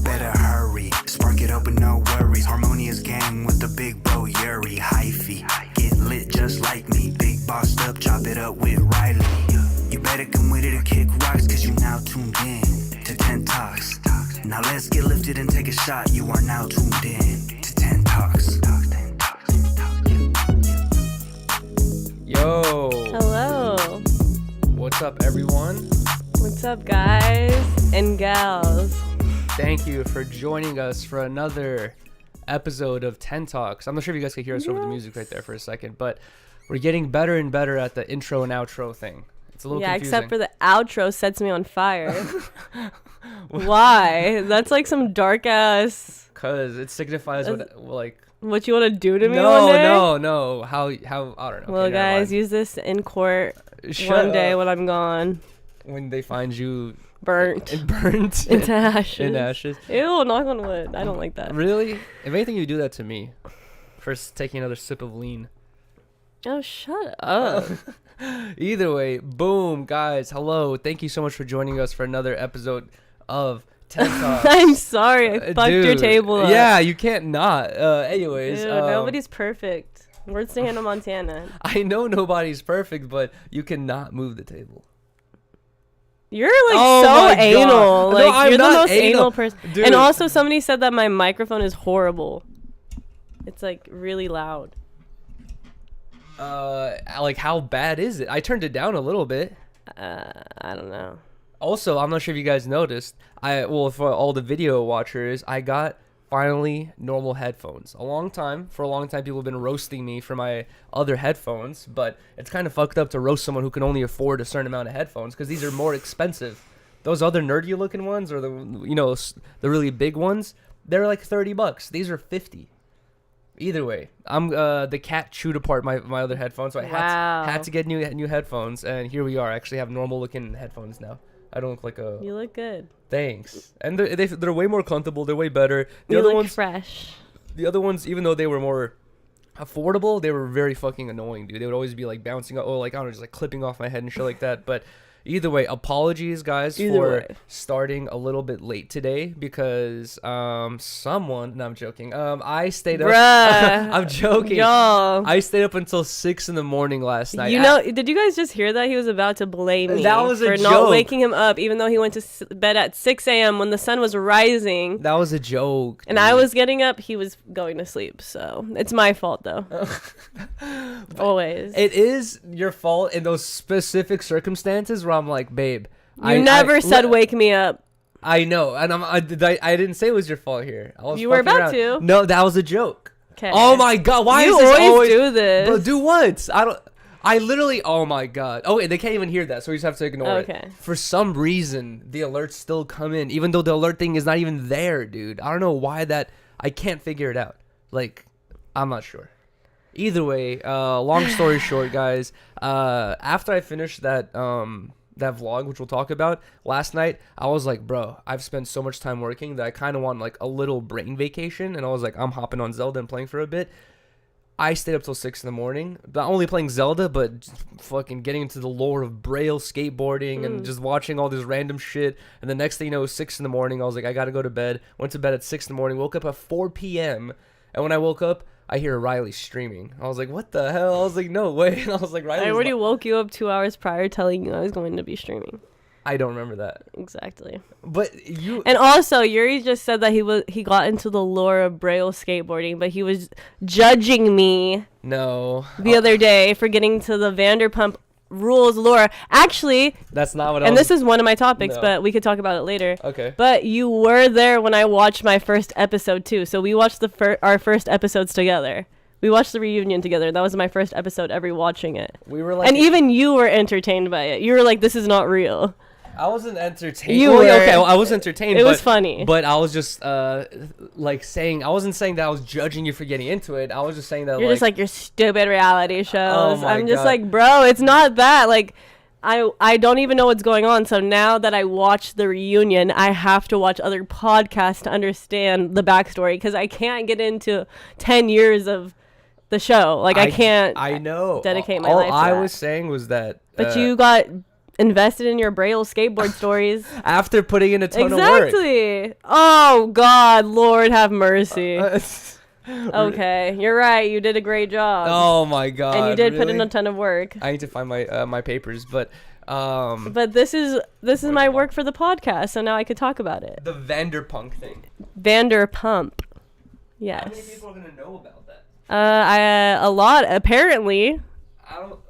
Better hurry, spark it up with no worries. Harmonious gang with the big bro Yuri. Hyphy, get lit just like me. Big bossed up, chop it up with Rylee. You better come with it to kick rocks, cause you now tuned in to 10 Talks. Now let's get lifted and take a shot. You are now tuned in to 10 Talks. Yo. Hello. What's up, everyone? What's up, guys and gals? Thank you for joining us for another episode of 10 Talks. I'm not sure if you guys can hear us over the music right there for a second, but we're getting better and better at the intro and outro thing. It's a little confusing. Except for the outro sets me on fire. Why? That's like some dark ass. Cause it signifies What you want to do to me one day? No. How I don't know. Well, okay, guys, use this in court Shut one day up. when I'm gone. When they find you Burnt into ashes. In ashes. Ew, knock on wood. I don't like that. Really? If anything, you do that to me. First, taking another sip of lean. Oh, shut up. Either way, boom, guys. Hello. Thank you so much for joining us for another episode of 10 Talks. I'm sorry. I fucked your table up. Yeah, you can't not. Anyways. Dude, nobody's perfect. Words to Hannah Montana. I know nobody's perfect, but you cannot move the table. You're so anal. No, Like I'm you're the not most anal person. Dude. And also somebody said that my microphone is horrible. It's like really loud. Like how bad is it? I turned it down a little bit. I don't know. Also, I'm not sure if you guys noticed. For all the video watchers, I got finally normal headphones. For a long time, people have been roasting me for my other headphones, but it's kind of fucked up to roast someone who can only afford a certain amount of headphones because these are more expensive. Those other nerdy looking ones, or the really big ones, they're like $30. These are $50. Either way, I'm the cat chewed apart my other headphones, so I had to get new headphones, and here we are. I actually have normal looking headphones now. I don't look like a. You look good. Thanks. And they're way more comfortable. They're way better. You look fresh. The other ones, even though they were more affordable, they were very fucking annoying, dude. They would always be like bouncing up, just like clipping off my head and shit like that. But either way, apologies, guys, for starting a little bit late today because someone. No, I'm joking. I stayed up. Bruh. I'm joking. Y'all. I stayed up until 6 a.m. last night. Did you guys just hear that? He was about to blame me That was for a not joke. waking him up, even though he went to bed at 6 a.m. when the sun was rising. That was a joke. And I was getting up. He was going to sleep. So it's my fault, though. Always. It is your fault in those specific circumstances where I'm like, babe. You never said wake me up. I know, and I didn't say it was your fault here. You were about to. No, that was a joke. Okay. Oh my god, why you is this always do this? But do what? I literally. Oh my god. Okay, they can't even hear that, so we just have to ignore it. For some reason, the alerts still come in, even though the alert thing is not even there, dude. I don't know why that. I can't figure it out. Like, I'm not sure. Either way, long story short, guys. After I finished that vlog, which we'll talk about, last night, I was like, bro, I've spent so much time working that I kind of want like a little brain vacation, and I was like, I'm hopping on Zelda and playing for a bit. I stayed up till 6 a.m, not only playing Zelda, but just fucking getting into the lore of Braille skateboarding and just watching all this random shit. And the next thing you know, 6 a.m, I was like, I gotta go to bed. Went to bed at 6 a.m, woke up at 4 p.m, and when I woke up, I hear Rylee streaming. I was like, what the hell? I was like, no way. And I was like, Rylee. I already woke you up 2 hours prior telling you I was going to be streaming. I don't remember that. Exactly. But you. And also, Yuri just said that he got into the lore of Braille skateboarding, but he was judging me. No. The other day for getting to the Vanderpump Rules lore. Actually, that's not what. This is one of my topics, but we could talk about it later. Okay. But you were there when I watched my first episode too. So we watched our first episodes together. We watched the reunion together. That was my first episode ever watching it. We were like, and even you were entertained by it. You were like, "This is not real." I wasn't entertained. You were. Okay, well, I was entertained. It was funny. But I was just like saying, I wasn't saying that I was judging you for getting into it. I was just saying that you're just like your stupid reality shows. Oh my I'm just God. like, bro, it's not that. Like, I don't even know what's going on. So now that I watched the reunion, I have to watch other podcasts to understand the backstory because I can't get into 10 years of the show. Like, I can't. I know. Dedicate my All life to I that. was saying was that. But you got invested in your Braille skateboard stories. After putting in a ton of work. Exactly. Oh, God, Lord have mercy. Okay, you're right. You did a great job. Oh, my God. And you did put in a ton of work. I need to find my my papers, but this is my work for the podcast, so now I could talk about it. The Vanderpump thing. Vanderpump. Yes. How many people are going to know about that? A lot, apparently.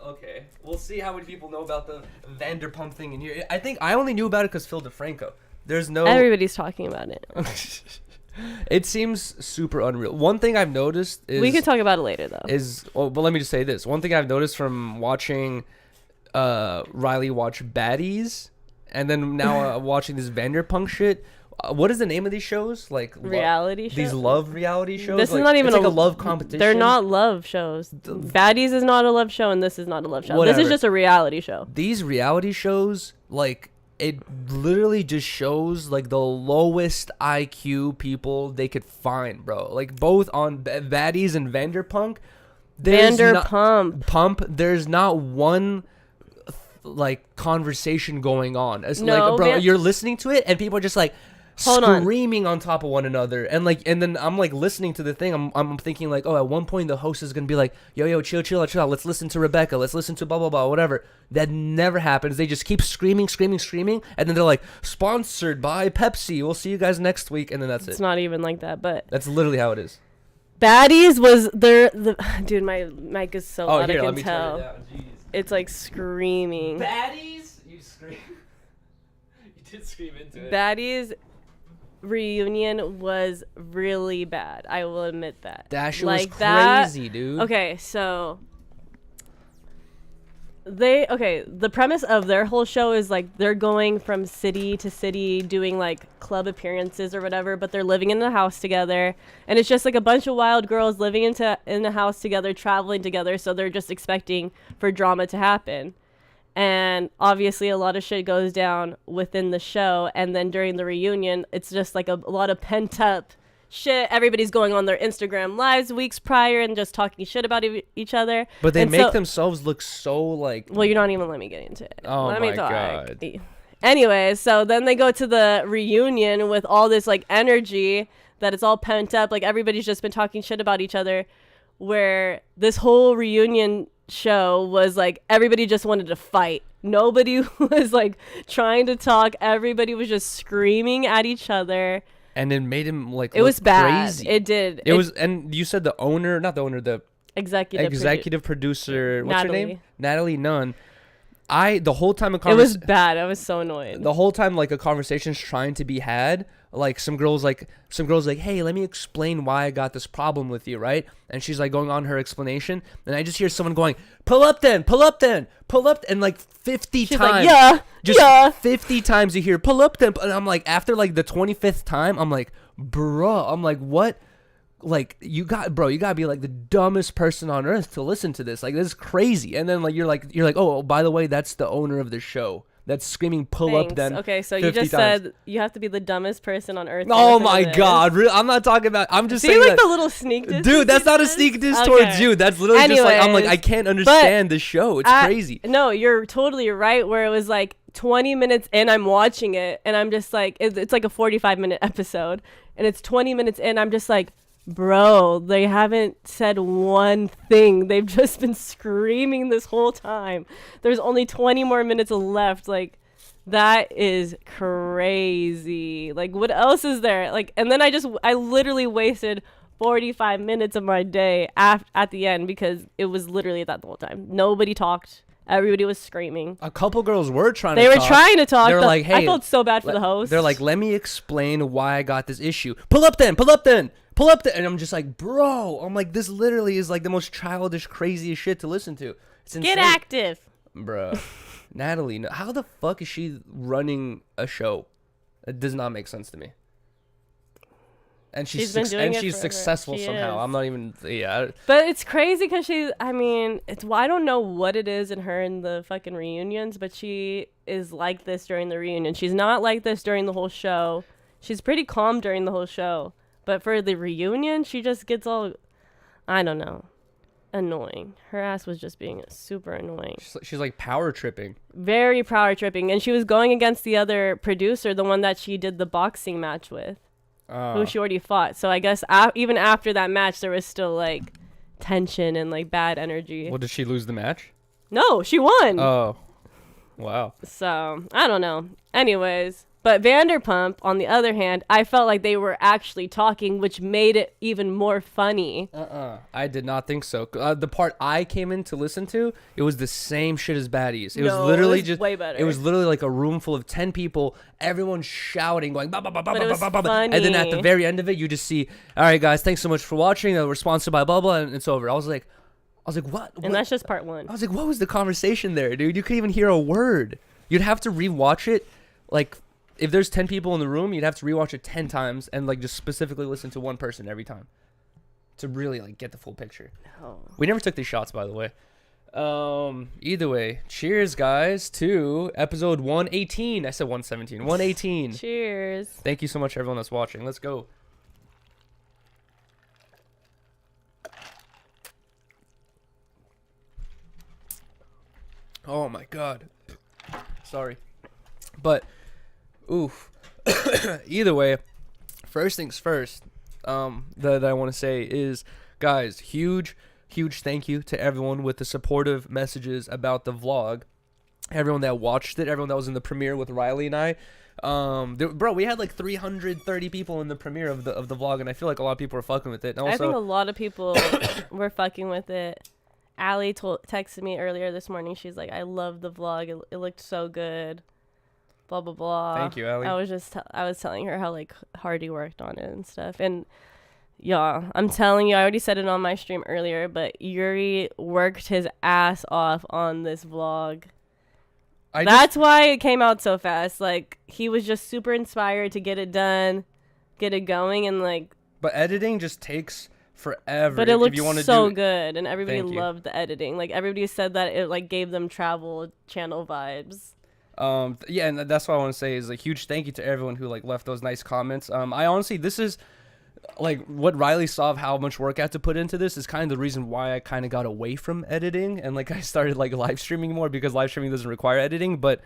Okay. We'll see how many people know about the Vanderpump thing in here. I think I only knew about it because Phil DeFranco. Everybody's talking about it. It seems super unreal. One thing I've noticed is... We can talk about it later, though. But let me just say this. One thing I've noticed from watching Rylee watch Baddies and then now watching this Vanderpump shit... what is the name of these shows? Like reality shows? These love reality shows? This is not even it's like a love competition. They're not love shows. Baddies is not a love show, and this is not a love show. Whatever. This is just a reality show. These reality shows, like, it literally just shows, like, the lowest IQ people they could find, bro. Like, both on Baddies and Vanderpump. There's not one... like conversation going on. It's like, bro, you're listening to it and people are just like screaming on top of one another, and then I'm like listening to the thing. I'm thinking like, oh, at one point the host is gonna be like, yo, chill out. Let's listen to Rebecca. Let's listen to blah blah blah, whatever. That never happens. They just keep screaming, and then they're like, sponsored by Pepsi. We'll see you guys next week, and then that's it. It's not even like that, but that's literally how it is. Baddies was dude. My mic is so loud. Here, I let can me tell. turn it down. Jeez. It's like screaming. Baddies? You scream. You did scream into it. Baddies reunion was really bad. I will admit that. That shit was crazy, dude. Okay, so the premise of their whole show is like they're going from city to city doing like club appearances or whatever, but they're living in a house together, and it's just like a bunch of wild girls living in a house together, traveling together, so they're just expecting for drama to happen. And obviously a lot of shit goes down within the show, and then during the reunion it's just like a lot of pent up shit. Everybody's going on their Instagram lives weeks prior and just talking shit about each other. But they make themselves look so like... Well, you're not even letting me get into it. Oh, let me talk. God. Anyway, so then they go to the reunion with all this like energy that it's all pent up. Like everybody's just been talking shit about each other, where this whole reunion show was like everybody just wanted to fight. Nobody was like trying to talk. Everybody was just screaming at each other. And it made him like it was bad. Crazy. It did. It was, and you said the executive producer. What's her name? Natalie Nunn. The whole time it was bad. I was so annoyed. The whole time, like a conversation's trying to be had. Like some girls like, hey, let me explain why I got this problem with you, right? And she's like going on her explanation, and I just hear someone going, pull up, and like 50 she's times. Like, yeah. 50 times you hear pull up, and I'm like, after like the 25th time, I'm like, bro, I'm like, what? Like you gotta be like the dumbest person on earth to listen to this. Like this is crazy. And then like you're like, oh, by the way, that's the owner of the show that's screaming pull up then. Okay, so you just said you have to be the dumbest person on earth. Oh my God, I'm not talking about. I'm just saying like the little sneak diss. Dude, that's not a sneak diss towards you. That's literally just like I'm like I can't understand the show. It's crazy. No, you're totally right. Where it was like 20 minutes in, I'm watching it and I'm just like it's like a 45-minute episode, and it's 20 minutes in. I'm just like, bro, they haven't said one thing. They've just been screaming this whole time. There's only 20 more minutes left. Like, that is crazy. Like, what else is there? Like, and then I literally wasted 45 minutes of my day at the end because it was literally that the whole time. Nobody talked. Everybody was screaming. A couple girls were trying to talk. They were trying to talk. They were like, hey. I felt so bad for the host. They're like, let me explain why I got this issue. Pull up then. And I'm just like, bro, I'm like, this literally is like the most childish, craziest shit to listen to. It's insane. Get active. Bro. Natalie, how the fuck is she running a show? It does not make sense to me. And she's successful somehow. I'm not even, But it's crazy because I don't know what it is in her in the fucking reunions, but she is like this during the reunion. She's not like this during the whole show. She's pretty calm during the whole show. But for the reunion, she just gets all, I don't know. annoying. Her ass was just being super annoying. She's like power tripping. Very power tripping. And she was going against the other producer, the one that she did the boxing match with, who she already fought. So I guess even after that match, there was still like tension and like bad energy. Well, did she lose the match? No, she won. Oh, wow. So I don't know. Anyways. But Vanderpump, on the other hand, I felt like they were actually talking, which made it even more funny. I did not think so. The part I came in to listen to, it was the same shit as Baddies. It was literally just way better. It was literally like a room full of 10 people, everyone shouting, going, bah, bah, bah, bah, but it was bah, bah, bah, funny. and then at the very end of it, you just see, all right, guys, thanks so much for watching. We're sponsored by blah, blah, and it's over. I was like, what? And that's just part one. I was like, what was the conversation there, dude? You couldn't even hear a word. You'd have to rewatch it, like, if there's 10 people in the room, you'd have to rewatch it 10 times and like just specifically listen to one person every time to really like get the full picture. No. We never took these shots, by the way. Either way, cheers, guys, to episode 118. I said 117. 118. Cheers. Thank you so much, everyone that's watching. Let's go. Oh my God. Sorry. But oof. Either way, first things first, that I want to say is, guys, huge thank you to everyone with the supportive messages about the vlog. Everyone that watched it, everyone that was in the premiere with Rylee and I. Bro, we had like 330 people in the premiere of the vlog, and I feel like a lot of people were fucking with it. And also, I think a lot of people were fucking with it. Allie texted me earlier this morning. She's like, I love the vlog. It looked so good. Blah, blah, blah. Thank you, Allie. I was telling her how like hard he worked on it and stuff. And yeah, I'm telling you, I already said it on my stream earlier, but Yuri worked his ass off on this vlog. That's why it came out so fast. Like, he was just super inspired to get it done, get it going, and like. But editing just takes forever. But it looked so good, and everybody loved the editing. Like, everybody said that it like gave them Travel Channel vibes. Yeah, and that's what I want to say is a huge thank you to everyone who like left those nice comments. I honestly, this is like what Rylee saw of how much work I had to put into this is kind of the reason why I kind of got away from editing and like I started like live streaming more, because live streaming doesn't require editing. But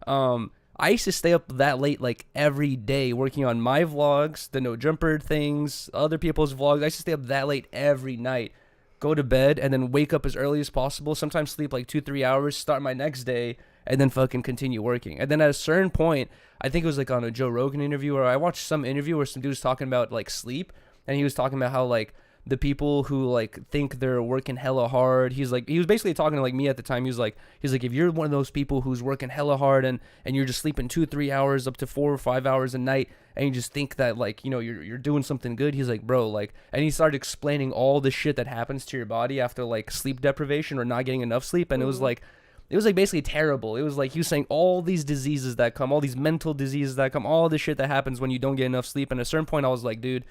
I used to stay up that late like every day working on my vlogs, the No Jumper things, other people's vlogs. I used to stay up that late every night, go to bed, and then wake up as early as possible, sometimes sleep like 2-3 hours, start my next day, and then fucking continue working. And then at a certain point, I think it was like on a Joe Rogan interview, or I watched some interview where some dude was talking about like sleep, and he was talking about how like the people who like think they're working hella hard, he was basically talking to like me at the time. He was like if you're one of those people who's working hella hard and you're just sleeping 2-3 hours up to 4 or 5 hours a night, and you just think that like, you know, you're doing something good, he's like, bro, like, and he started explaining all the shit that happens to your body after like sleep deprivation or not getting enough sleep. And it was like basically terrible. It was like he was saying all these diseases that come, all these mental diseases that come, all this shit that happens when you don't get enough sleep. And at a certain point I was like, dude,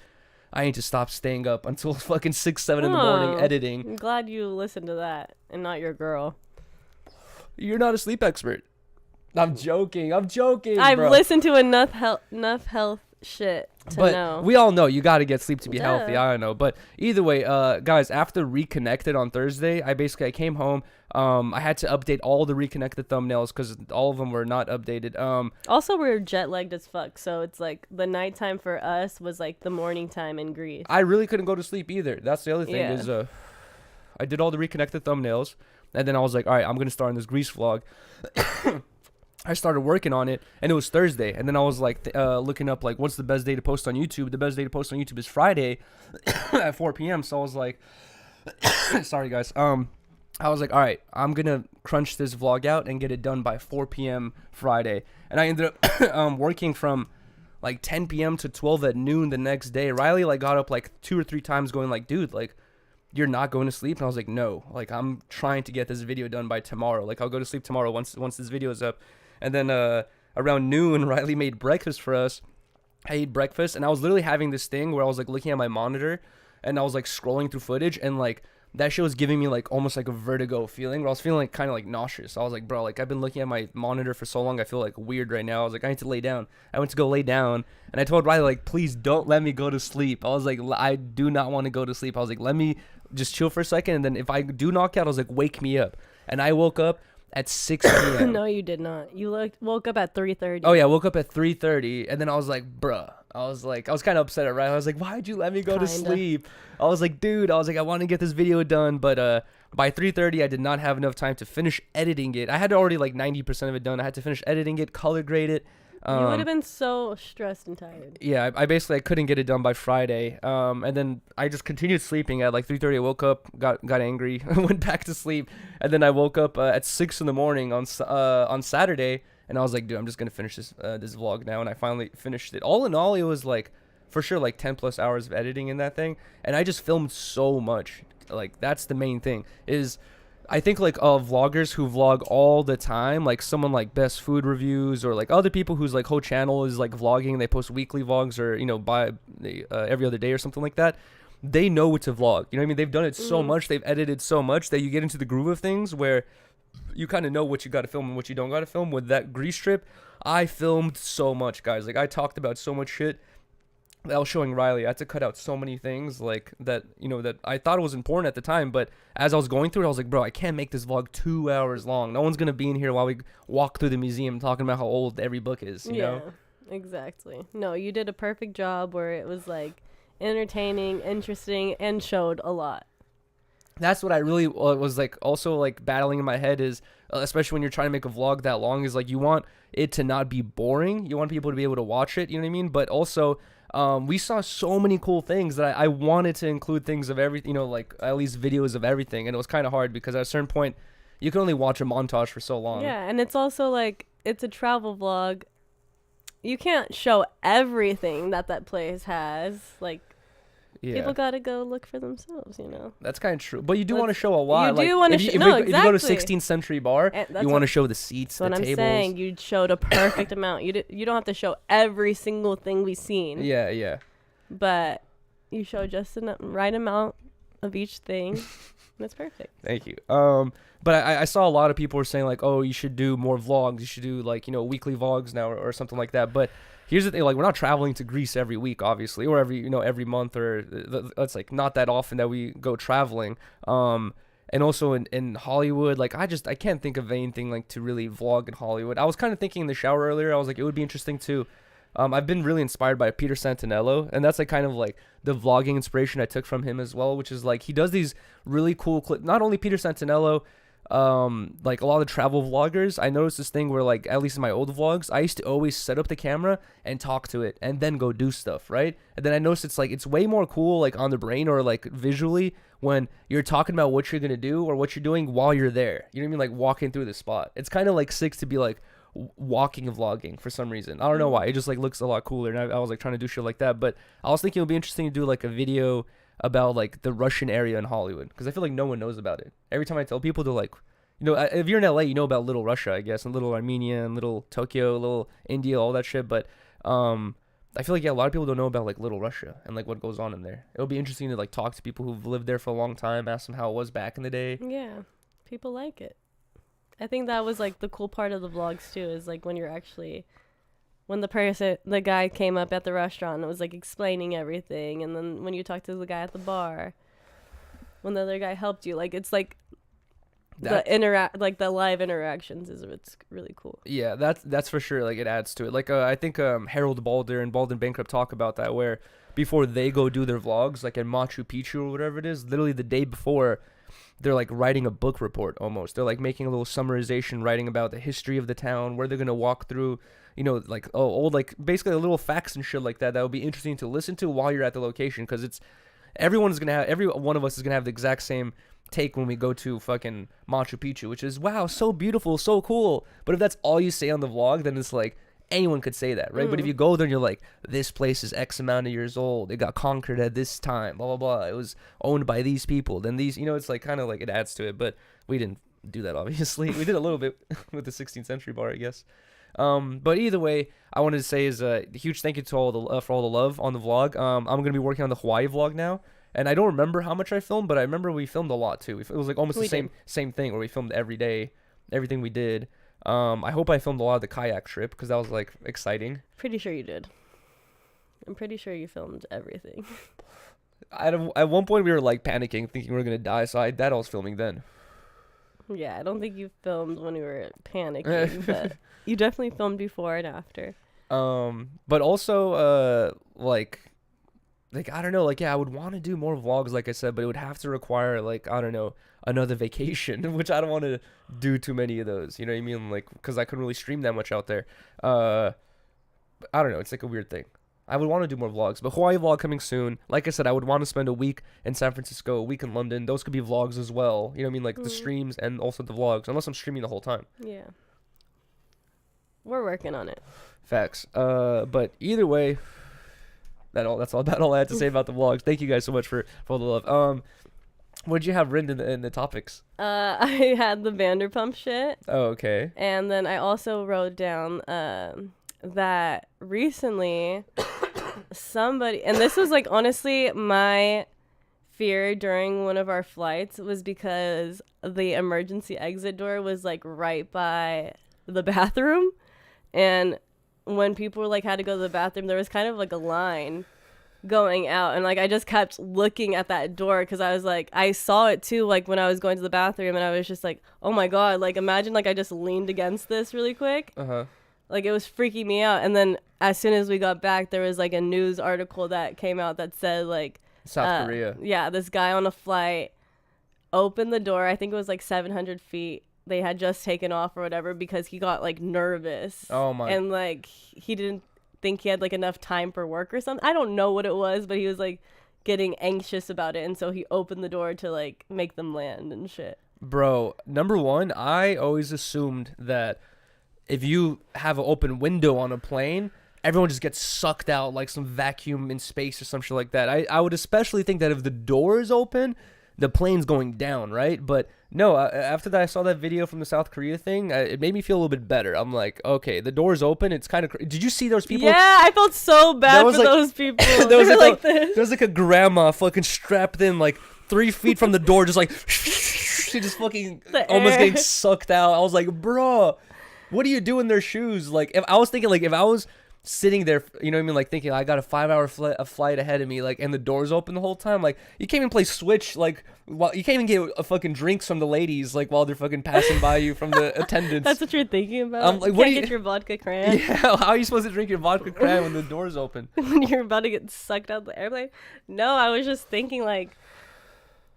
I need to stop staying up until fucking 6-7 in the morning editing. I'm glad you listened to that and not your girl. You're not a sleep expert. I'm joking, I've bro. listened to enough health shit to know. We all know you got to get sleep to be healthy. I don't know. But either way, guys, after Reconnected on Thursday, I came home. I had to update all the Reconnected thumbnails because all of them were not updated. Also, we're jet lagged as fuck. So it's like the nighttime for us was like the morning time in Greece. I really couldn't go to sleep either. That's the other thing is I did all the Reconnected thumbnails. And then I was like, all right, I'm going to start on this Greece vlog. I started working on it, and it was Thursday. And then I was like looking up like what's the best day to post on YouTube. The best day to post on YouTube is Friday at 4 p.m. So I was like, sorry guys. I was like, all right, I'm gonna crunch this vlog out and get it done by 4 p.m. Friday. And I ended up working from like 10 p.m. to 12 at noon the next day. Rylee like got up like 2 or 3 times going like, dude, like, you're not going to sleep? And I was like, no, like, I'm trying to get this video done by tomorrow. Like, I'll go to sleep tomorrow once this video is up. And then around noon, Rylee made breakfast for us. I ate breakfast, and I was literally having this thing where I was like looking at my monitor, and I was like scrolling through footage, and like that shit was giving me like almost like a vertigo feeling where I was feeling like kind of like nauseous. I was like, bro, like I've been looking at my monitor for so long, I feel like weird right now. I was like, I need to lay down. I went to go lay down, and I told Rylee, like, please don't let me go to sleep. I was like, I do not want to go to sleep. I was like, let me just chill for a second, and then if I do knock out, I was like, wake me up. And I woke up at 6 p.m. No, you did not. You woke up at 3:30. Oh yeah, I woke up at 3:30, and then I was like, bruh. I was kind of upset at Rylee. I was like, why'd you let me go to sleep? I was like, dude, I want to get this video done, but by 3:30, I did not have enough time to finish editing it. I had already like 90% of it done. I had to finish editing it, color grade it. You would have been so stressed and tired. Yeah, I basically couldn't get it done by Friday. And then I just continued sleeping at like 3:30. I woke up, got angry, went back to sleep, and then I woke up at 6 in the morning on Saturday. And I was like, dude, I'm just going to finish this vlog now. And I finally finished it. All in all, it was like, for sure, like 10 plus hours of editing in that thing. And I just filmed so much. Like, that's the main thing is I think like vloggers who vlog all the time, like someone like Best Food Reviews or like other people whose like whole channel is like vlogging. They post weekly vlogs or, you know, by every other day or something like that. They know what to vlog. You know what I mean? They've done it so much. They've edited so much that you get into the groove of things where you kind of know what you got to film and what you don't got to film. With that Greece trip, I filmed so much, guys. Like, I talked about so much shit that I was showing Rylee. I had to cut out so many things, like, that, you know, that I thought was important at the time. But as I was going through it, I was like, bro, I can't make this vlog 2 hours long. No one's going to be in here while we walk through the museum talking about how old every book is, you know? Exactly. No, you did a perfect job where it was, like, entertaining, interesting, and showed a lot. That's what I really was like also like battling in my head is, especially when you're trying to make a vlog that long, is like you want it to not be boring. You want people to be able to watch it, you know what I mean? But also we saw so many cool things that I wanted to include things of everything, you know, like at least videos of everything. And it was kind of hard because at a certain point you can only watch a montage for so long. Yeah, and it's also like it's a travel vlog. You can't show everything that place has. Like, people gotta go look for themselves, you know. That's kind of true, but you do want to show a lot. You do want to show. No, exactly. If you go to 16th century bar, you want to show the seats, the tables. What I'm saying, you showed a perfect amount. You don't have to show every single thing we've seen. Yeah. But you show just the right amount of each thing. That's perfect. Thank you. But I saw a lot of people were saying like, oh, you should do more vlogs. You should do like, you know, weekly vlogs now or something like that. But here's the thing, like, we're not traveling to Greece every week, obviously, or every month, or it's like not that often that we go traveling. And also in Hollywood, like, I can't think of anything like to really vlog in Hollywood. I was kind of thinking in the shower earlier, I was like, it would be interesting to, I've been really inspired by Peter Santnello, and that's like kind of like the vlogging inspiration I took from him as well, which is like, he does these really cool clips. Not only Peter Santnello, like a lot of travel vloggers, I noticed this thing where, like, at least in my old vlogs, I used to always set up the camera and talk to it and then go do stuff, right? And then I noticed it's like, it's way more cool, like on the brain or like visually, when you're talking about what you're gonna do or what you're doing while you're there. You know what I mean? Like walking through the spot. It's kind of like sick to be like walking vlogging for some reason. I don't know why. It just like looks a lot cooler, and I was like trying to do shit like that. But I was thinking it would be interesting to do like a video about like the Russian area in Hollywood, because I feel like no one knows about it. Every time I tell people, they're like, you know, if you're in LA, you know about Little Russia, I guess, and Little Armenia and Little Tokyo, Little India, all that shit. But I feel like, yeah, a lot of people don't know about like Little Russia and like what goes on in there. It'll be interesting to like talk to people who've lived there for a long time, ask them how it was back in the day. Yeah, people like it. I think that was like the cool part of the vlogs too, is like when the guy came up at the restaurant and was like explaining everything, and then when you talk to the guy at the bar, when the other guy helped you, like, it's like the live interactions it's really cool. Yeah, that's for sure. Like, it adds to it. Like, I think Harold Balder and Bald and Bankrupt talk about that, where before they go do their vlogs, like in Machu Picchu or whatever it is, literally the day before, they're like writing a book report almost. They're like making a little summarization, writing about the history of the town, where they're gonna walk through, you know, like old, like basically little facts and shit like that would be interesting to listen to while you're at the location, because every one of us is gonna have the exact same take when we go to fucking Machu Picchu, which is, wow, so beautiful, so cool. But if that's all you say on the vlog, then it's like anyone could say that, right? But if you go there and you're like, this place is X amount of years old, it got conquered at this time, blah blah blah, it was owned by these people, then these, you know, it's like kind of like it adds to it. But we didn't do that, obviously. We did a little bit with the 16th century bar, I guess. But either way, I wanted to say is a huge thank you to for all the love on the vlog. I'm gonna be working on the Hawaii vlog now, And I don't remember how much I filmed, but I remember we filmed a lot too. It was like almost the same thing where we filmed every day, everything we did. I hope I filmed a lot of the kayak trip because that was like exciting. Pretty sure you did. I'm pretty sure you filmed everything. At one point we were like panicking, thinking we were gonna die, so I was filming then. Yeah, I don't think you filmed when we were panicking, but you definitely filmed before and after. But also like I don't know, like I would want to do more vlogs, like I said, but it would have to require like I don't know, another vacation, which I don't want to do too many of those. You know what I mean? Like because I couldn't really stream that much out there. I don't know. It's like a weird thing. I would want to do more vlogs, but Hawaii vlog coming soon. Like I said, I would want to spend a week in San Francisco, a week in London. Those could be vlogs as well. You know what I mean? Like the streams and also the vlogs, unless I'm streaming the whole time. Yeah. We're working on it. Facts. But either way, that's about all I had to say about the vlogs. Thank you guys so much for all the love. What did you have written in the topics? I had the Vanderpump shit. Oh, okay. And then I also wrote down that recently somebody, and this was like honestly my fear during one of our flights, was because the emergency exit door was like right by the bathroom, and when people like had to go to the bathroom, there was kind of like a line going out, and like I just kept looking at that door because I was like, I saw it too, like when I was going to the bathroom, and I was just like, oh my god, like imagine like I just leaned against this really quick. Like it was freaking me out. And then as soon as we got back, there was like a news article that came out that said like South Korea. Yeah, this guy on a flight opened the door. I think it was like 700 feet. They had just taken off or whatever because he got like nervous. Oh my. And like he didn't think he had like enough time for work or something. I don't know what it was, but he was like getting anxious about it, and so he opened the door to like make them land and shit. Bro, number one, I always assumed that if you have an open window on a plane, everyone just gets sucked out like some vacuum in space or some shit like that. I would especially think that if the door is open, the plane's going down, right? But no, after that I saw that video from the South Korea thing, it made me feel a little bit better. I'm like, okay, the door's open. It's kind of did you see those people? Yeah, I felt so bad for those people. There was like a grandma fucking strapped in like 3 feet from the door, just like she just fucking almost getting sucked out. I was like, bro, what do you do in their shoes? Like, if I was thinking, like, if I was sitting there, you know what I mean, like, thinking I got a 5-hour flight ahead of me, like, and the door's open the whole time, like, you can't even play Switch, like, you can't even get a fucking drinks from the ladies, like, while they're fucking passing by you from the attendants. That's what you're thinking about? I'm like, what do you get your vodka cran? Yeah, how are you supposed to drink your vodka cran when the door's open? When you're about to get sucked out the airplane? No, I was just thinking, like,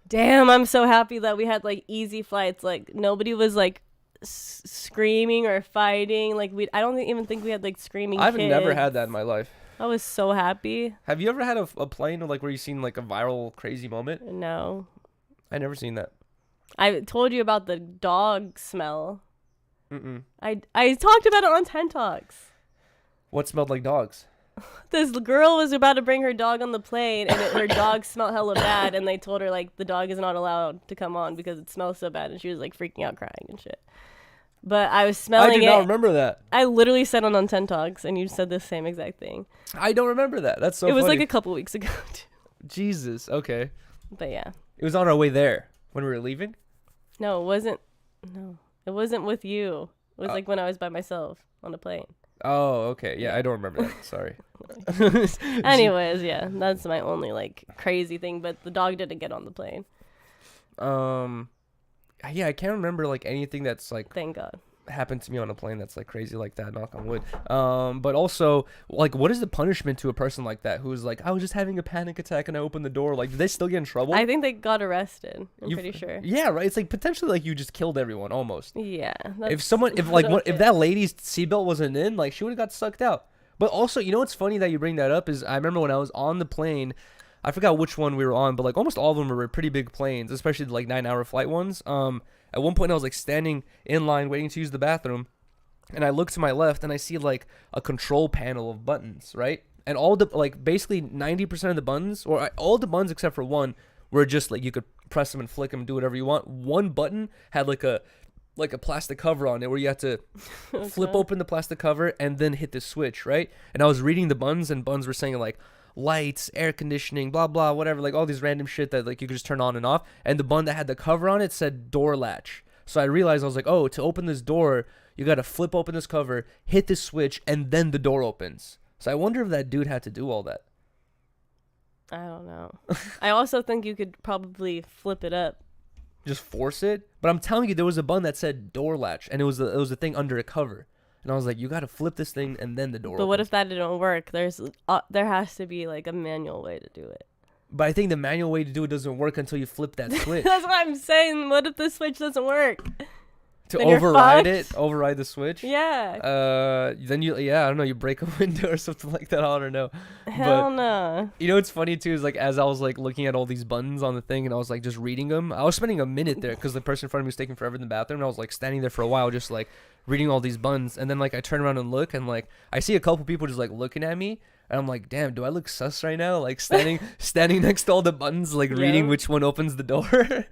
damn, I'm so happy that we had, like, easy flights. Like, nobody was, like, screaming or fighting. Like I don't even think we had like screaming I've kids. never had that in my life. I was so happy. Have you ever had a plane like where you seen like a viral crazy moment? No, I never seen that. I told you about the dog smell. I talked about it on 10 Talks. What smelled like dogs? This girl was about to bring her dog on the plane, and her dog smelled hella bad, and they told her like the dog is not allowed to come on because it smells so bad, and she was like freaking out, crying and shit. But I was smelling it. I do not remember that. I literally said it on 10 Talks, and you said the same exact thing. I don't remember that. That's so funny. It was like a couple weeks ago, too. Jesus, okay. But yeah. It was on our way there when we were leaving? No, it wasn't. No, it wasn't with you. It was like when I was by myself on the plane. Oh, okay. Yeah, I don't remember that. Sorry. Anyways, yeah, that's my only like crazy thing, but the dog didn't get on the plane. Yeah, I can't remember like anything that's like thank God happened to me on a plane that's like crazy like that, knock on wood. But also like what is the punishment to a person like that who's like, I was just having a panic attack and I opened the door? Like, did they still get in trouble? I think they got arrested. I'm pretty sure. Yeah, right. It's like potentially like you just killed everyone almost. Yeah. If that lady's seatbelt wasn't in, like she would have got sucked out. But also, you know what's funny that you bring that up is I remember when I was on the plane, I forgot which one we were on, but like almost all of them were pretty big planes, especially the like 9-hour flight ones. At one point I was like standing in line waiting to use the bathroom, and I look to my left and I see like a control panel of buttons, right? And all the like basically 90% of the buttons, or all the buttons except for one, were just like you could press them and flick them and do whatever you want. One button had like a plastic cover on it where you had to flip open the plastic cover and then hit the switch, right? And I was reading the buttons, and buttons were saying like, lights, air conditioning, blah blah, whatever, like all these random shit that like you could just turn on and off. And the bun that had the cover on it said door latch. So I realized, I was like, oh, to open this door, you got to flip open this cover, hit this switch, and then the door opens. So I wonder if that dude had to do all that. I don't know. I also think you could probably flip it up. Just force it? But I'm telling you, there was a bun that said door latch, and it was a thing under a cover. And I was like, you got to flip this thing, and then the door opens. What if that didn't work? There has to be like a manual way to do it. But I think the manual way to do it doesn't work until you flip that switch. That's what I'm saying. What if the switch doesn't work? To override the switch? Yeah. Then I don't know, you break a window or something like that. I don't know. Hell no. You know what's funny too is like as I was like looking at all these buttons on the thing and I was like just reading them, I was spending a minute there because the person in front of me was taking forever in the bathroom, and I was like standing there for a while just like reading all these buttons, and then like I turn around and look, and like I see a couple people just like looking at me, and I'm like, damn, do I look sus right now? Like standing next to all the buttons, like reading which one opens the door.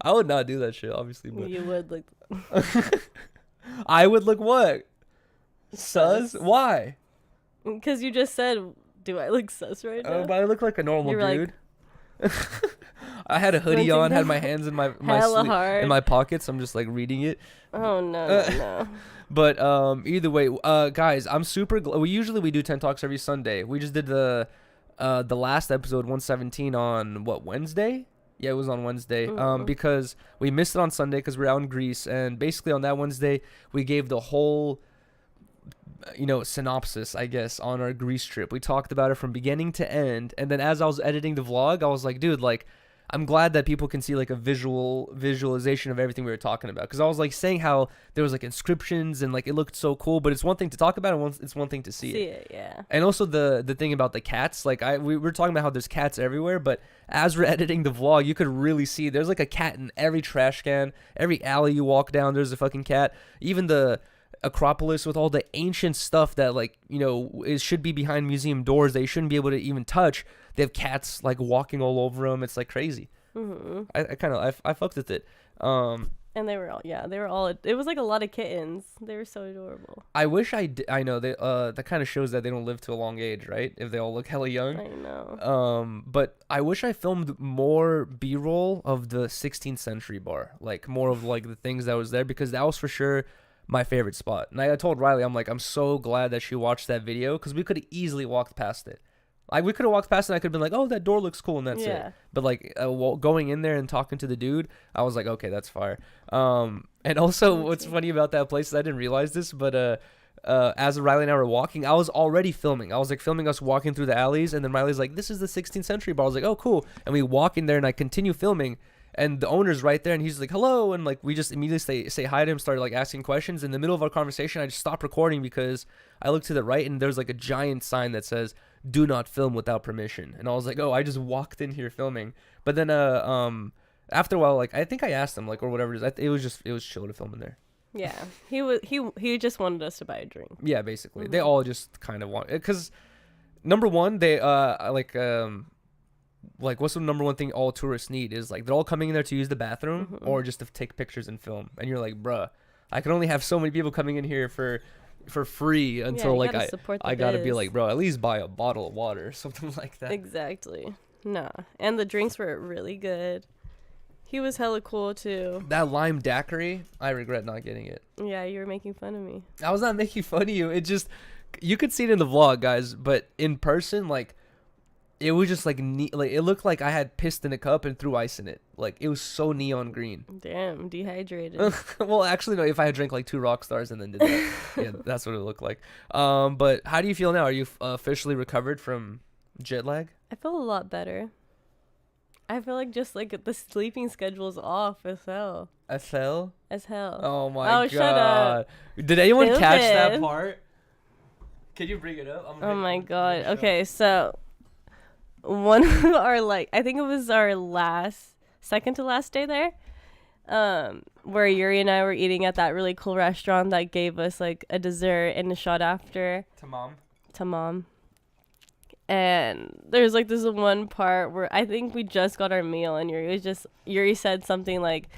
I would not do that shit, obviously. But you would look. I would look what? Sus? Why? Because you just said, do I look sus right now? But I look like a normal dude. I had a hoodie on, had my hands in my in my pockets. I'm just like reading it. Oh no. But either way, guys, I'm super. We do 10 Talks every Sunday. We just did the last episode 117 on what, Wednesday? Yeah, it was on Wednesday. Because we missed it on Sunday because we were out in Greece, and basically on that Wednesday we gave the whole synopsis, I guess, on our Greece trip. We talked about it from beginning to end, and then as I was editing the vlog, I was like, dude, like, I'm glad that people can see like a visualization of everything we were talking about, because I was like saying how there was like inscriptions and like it looked so cool, but it's one thing to talk about and it's one thing to see it. Yeah. And also the thing about the cats, like we were talking about how there's cats everywhere, but as we're editing the vlog, you could really see there's like a cat in every trash can, every alley you walk down, there's a fucking cat. Even the Acropolis with all the ancient stuff that like it should be behind museum doors that you shouldn't be able to even touch, they have cats like walking all over them. It's like crazy. I fucked with it. And they were all it was like a lot of kittens. They were so adorable. I wish I know they that kind of shows that they don't live to a long age, right? If they all look hella young. I know. But I wish I filmed more B-roll of the 16th century bar, like more of like the things that was there, because that was for sure my favorite spot. And I told Rylee, I'm like, I'm so glad that she watched that video, because we could have easily walked past it. Like, we could have walked past it and I could have been like, oh, that door looks cool, and that's it. But like going in there and talking to the dude, I was like, okay, that's fire. And also what's funny about that place is I didn't realize this, but as Rylee and I were walking, I was already filming. I was like filming us walking through the alleys, and then Riley's like, this is the 16th century bar. I was like, oh, cool. And we walk in there and I continue filming, and the owner's right there, and he's like, hello, and like we just immediately say hi to him, started like asking questions. In the middle of our conversation, I just stopped recording because I looked to the right and there's like a giant sign that says, do not film without permission. And I was like, oh, I just walked in here filming. But then after a while, like I think I asked him, like, or whatever it is, it was chill to film in there. Yeah, he just wanted us to buy a drink. Yeah, basically. They all just kind of want, because number one, they like what's the number one thing all tourists need is like they're all coming in there to use the bathroom or just to take pictures and film. And you're like, bruh, I can only have so many people coming in here for free until like I gotta be like, bro, at least buy a bottle of water or something like that. Exactly. Nah. And the drinks were really good. He was hella cool too. That lime daiquiri, I regret not getting it. Yeah, you were making fun of me. I was not making fun of you. It just, you could see it in the vlog, guys, but in person, like, it was just like it looked like I had pissed in a cup and threw ice in it. Like, it was so neon green. Damn, dehydrated. Well, actually, no. If I had drank like 2 rock stars and then did that, yeah, that's what it looked like. But how do you feel now? Are you officially recovered from jet lag? I feel a lot better. I feel like just like the sleeping schedule is off as hell. As hell? As hell. Oh my god! Shut up. Did anyone catch that part? Can you bring it up? Oh my god. Okay, so one of our I think it was our second to last day there, where Yuri and I were eating at that really cool restaurant that gave us like a dessert and a shot after. Tamam. And there's like this one part where I think we just got our meal and Yuri said something like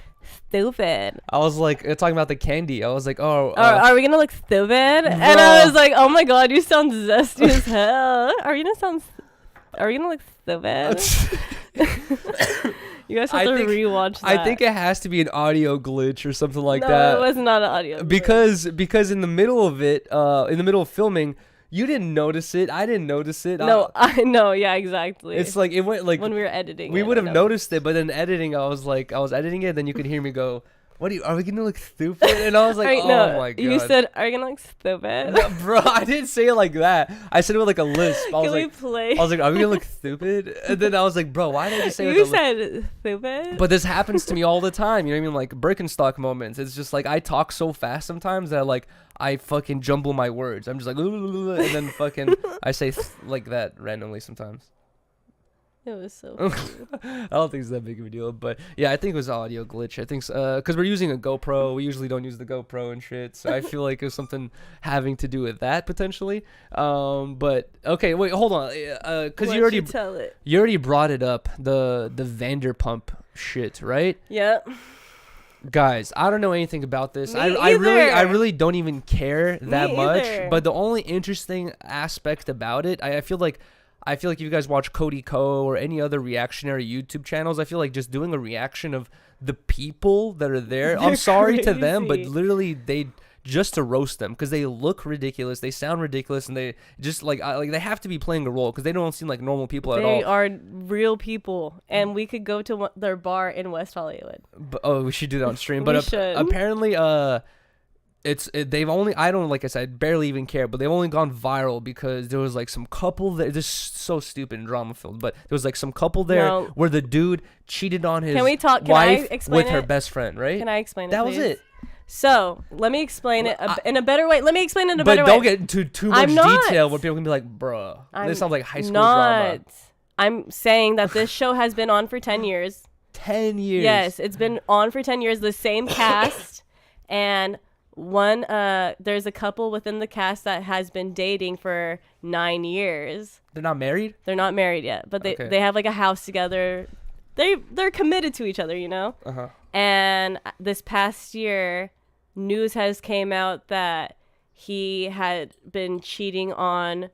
stupid. I was like talking about the candy. I was like, are we gonna look stupid? Bro. And I was like, oh my god, you sound zesty as hell. Are we gonna look stupid? You guys have to rewatch that. I think it has to be an audio glitch or something like that. No, it was not an audio glitch. Because in the middle of it, in the middle of filming, you didn't notice it. I didn't notice it. No, I know. Yeah, exactly. It's like it went like when we were editing. We would have noticed it, but then editing, I was editing it. Then you could hear me go, are we gonna look stupid? And I was like, my god. You said, are you gonna look stupid? No, bro, I didn't say it like that. I said it with like a lisp. I was like, are we gonna look stupid? And then I was like, bro, why did I just say it? You said stupid. But this happens to me all the time. You know what I mean? Like Birkenstock moments. It's just like I talk so fast sometimes that like I fucking jumble my words. I'm just like, and then fucking I say like that randomly sometimes. It was so I don't think it's that big of a deal, but yeah, I think it was an audio glitch. I think because we're using a GoPro. We usually don't use the GoPro and shit, so I feel like it was something having to do with that potentially. But okay, wait, hold on, because you already brought it up, the Vanderpump shit, right? Yeah. Guys, I don't know anything about this. I really don't even care that much. But the only interesting aspect about it, I feel like if you guys watch Cody Co or any other reactionary YouTube channels, I feel like just doing a reaction of the people that are there. I'm sorry to them, but literally just to roast them because they look ridiculous, they sound ridiculous, and they just like they have to be playing a role because they don't seem like normal people at all. They are real people, and we could go to their bar in West Hollywood. We should do that on stream. But apparently, they've only, I don't, like I said, barely even care, but they've only gone viral because there was like some couple there. This is so stupid and drama filled, but there was like some couple there where the dude cheated on his wife with her best friend, right? Can I explain it? That was it. So let me explain it in a better way. Let me explain it in a better way. But don't get into too much detail where people can be like, bruh, this sounds like high school drama. I'm saying that this show has been on for 10 years. 10 years? Yes, it's been on for 10 years. The same cast. And there's a couple within the cast that has been dating for 9 years. They're not married? They're not married yet. But they have like a house together. They're committed to each other, you know? Uh-huh. And this past year, news has came out that he had been cheating on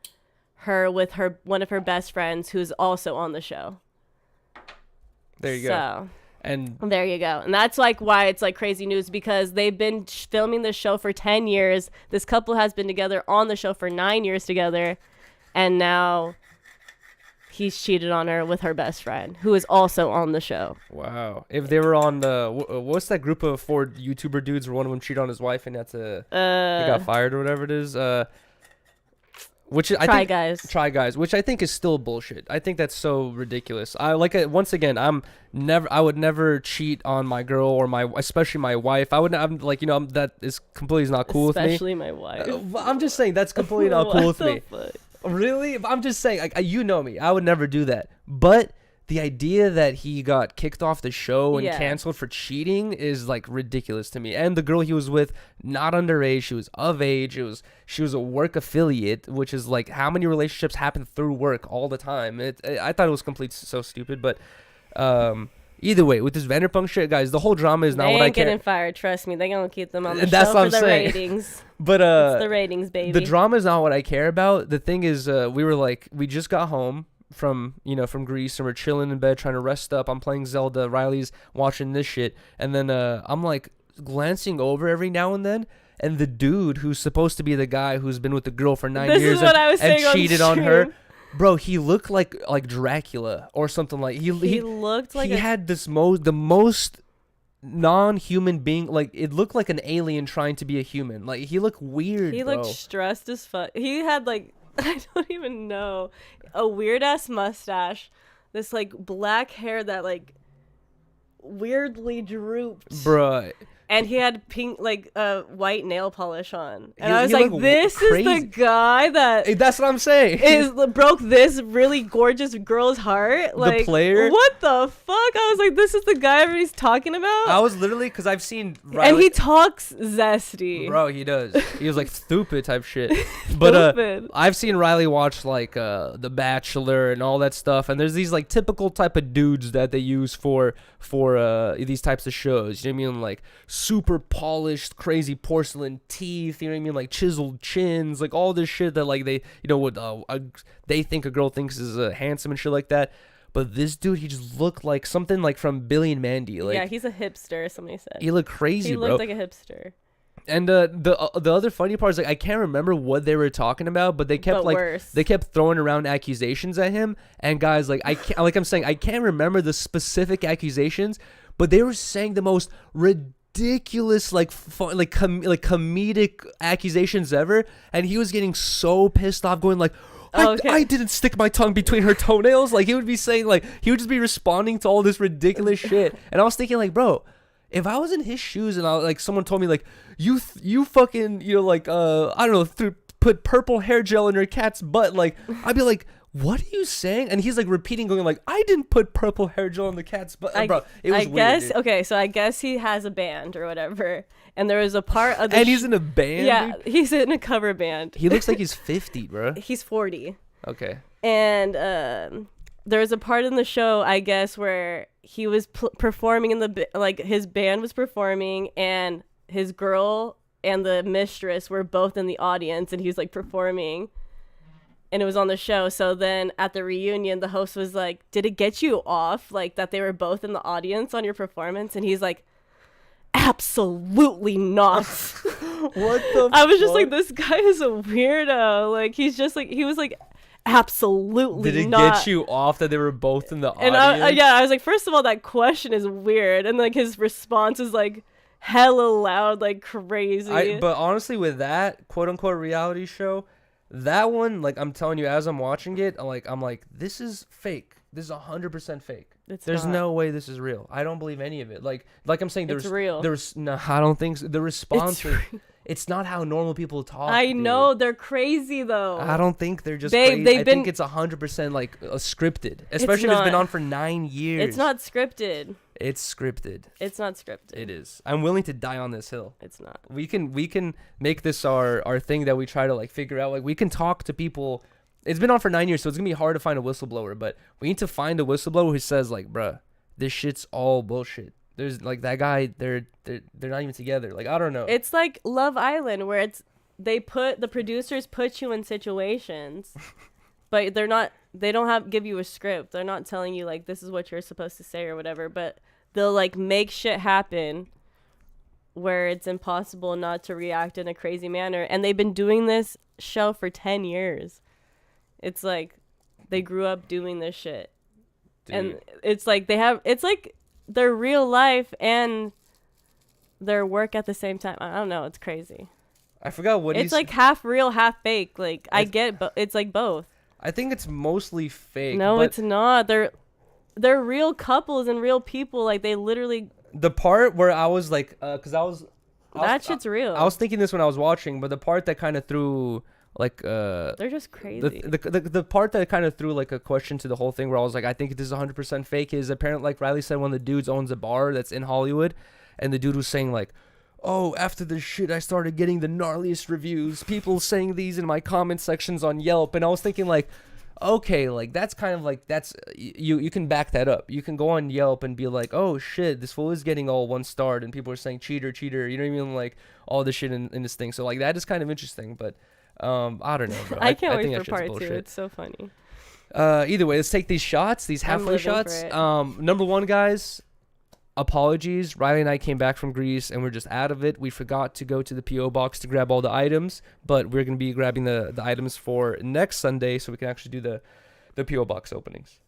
her with one of her best friends who's also on the show. There you go. And there you go. And that's like why it's like crazy news, because they've been filming the show for 10 years. This couple has been together on the show for 9 years together. And now he's cheated on her with her best friend, who is also on the show. Wow. If they were on what's that group of 4 YouTuber dudes where one of them cheated on his wife and he got fired or whatever it is? Try Guys, which I think is still bullshit. I think that's so ridiculous. I would never cheat on my girl or especially my wife. That is completely not cool with me. Especially my wife. I'm just saying that's completely not cool with me. Fuck? Really? I'm just saying, like, you know me. I would never do that. But the idea that he got kicked off the show and canceled for cheating is like ridiculous to me. And the girl he was with, not underage, she was of age. She was a work affiliate, which is like how many relationships happen through work all the time. I thought it was so stupid. But either way, with this Vanderpump shit, guys, the whole drama is not what I care. They ain't getting fired. Trust me, they're gonna keep them on the show for the ratings. But it's the ratings, baby. The drama is not what I care about. The thing is, we just got home from Greece and we're chilling in bed trying to rest up. I'm playing Zelda. Riley's watching this shit, and then I'm like glancing over every now and then, and the dude who's supposed to be the guy who's been with the girl for 9 years and cheated on her. Bro, he looked like Dracula or something. Like he looked like he had the most non-human being. Like it looked like an alien trying to be a human. Like he looked weird. He looked stressed as fuck. He had like, I don't even know, a weird ass mustache, this like black hair that like weirdly drooped. Bruh, and he had pink, like, white nail polish on. And I was like, this crazy. Is the guy that... Hey, that's what I'm saying. Broke this really gorgeous girl's heart. Like, the player? What the fuck? I was like, this is the guy everybody's talking about? I was literally, because I've seen Rylee. And he talks zesty. Bro, he does. He was like stupid type shit. But I've seen Rylee watch, like, The Bachelor and all that stuff. And there's these, like, typical type of dudes that they use for these types of shows. You know what I mean? Like, super polished, crazy porcelain teeth, you know what I mean? Like chiseled chins, like all this shit that like they, you know, what they think a girl thinks is handsome and shit like that. But this dude, he just looked like something like from Billy and Mandy. Like, yeah, he's a hipster. Somebody said he looked crazy. He looked like a hipster. And the other funny part is like I can't remember what they were talking about, but they kept they kept throwing around accusations at him. And guys, like I can't remember the specific accusations, but they were saying the most ridiculous comedic accusations ever, and he was getting so pissed off, going like, I didn't stick my tongue between her toenails. Like he would be saying, like he would just be responding to all this ridiculous shit, and I was thinking like, bro, if I was in his shoes and like someone told me like you fucking, you know, like I don't know, put purple hair gel in your cat's butt, like I'd be like, what are you saying? And he's like repeating, going like, I didn't put purple hair gel on the cat's butt. Bro, it was weird, dude. Okay, so I guess he has a band or whatever, and there was a part of the and he's in a band. Yeah, dude? He's in a cover band. He looks like he's 50, bro. He's 40. Okay. And there was a part in the show, I guess, where he was performing in like his band was performing, and his girl and the mistress were both in the audience, and he was like performing. And it was on the show. So then at the reunion, the host was like, did it get you off, like, that they were both in the audience on your performance? And he's like, absolutely not. What the I was just like, this guy is a weirdo. Like, he's just like, he was like, absolutely not. Did it get you off that they were both in the audience? And I was like, first of all, that question is weird. And, like, his response is, like, hella loud, like, crazy. But honestly, with that quote-unquote reality show, that one, like, I'm telling you, as I'm watching it, I'm like, this is fake. This is 100% fake. There's no way this is real. I don't believe any of it. Like I'm saying, it's real. No, I don't think so. The response, it's not how normal people talk. I know, they're crazy though. I don't think they're just crazy. I think it's 100% like scripted, especially if it's been on for 9 years. It's not scripted. It's scripted. It's not scripted. It is. I'm willing to die on this hill. It's not. We can make this our thing that we try to like figure out. Like we can talk to people. It's been on for 9 years, so it's gonna be hard to find a whistleblower. But we need to find a whistleblower who says like, bruh, this shit's all bullshit. There's like that guy. They're not even together. Like I don't know. It's like Love Island, where the producers put you in situations, but they don't give you a script. They're not telling you like this is what you're supposed to say or whatever. But they'll like make shit happen where it's impossible not to react in a crazy manner. And they've been doing this show for 10 years. It's like they grew up doing this shit. Dude. And it's like it's like their real life and their work at the same time. I don't know. It's crazy. I forgot what it's like half real, half fake. Like I get, but it's like both. I think it's mostly fake. No, it's not. They're real couples and real people. Like they literally. The part where I was like, that shit's real. I was thinking this when I was watching, but the part that kind of threw like they're just crazy. The part that kind of threw like a question to the whole thing, where I was like, I think this is 100% fake. Is apparently, like Rylee said, one of the dudes owns a bar that's in Hollywood, and the dude was saying like, oh, after this shit, I started getting the gnarliest reviews. People saying these in my comment sections on Yelp. And I was thinking, like, okay, like, that's kind of like, that's, you can back that up. You can go on Yelp and be like, oh, shit, this fool is getting all 1-starred. And people are saying cheater. You know what I mean? Like, all this shit in this thing. So, like, that is kind of interesting. But, I don't know, bro. I can't wait for part 2. It's so funny. Either way, let's take these shots, these halfway shots. Number one, guys. Apologies. Rylee and I came back from Greece and we're just out of it. We forgot to go to the P.O. box to grab all the items, but we're going to be grabbing the items for next Sunday so we can actually do the P.O. box openings.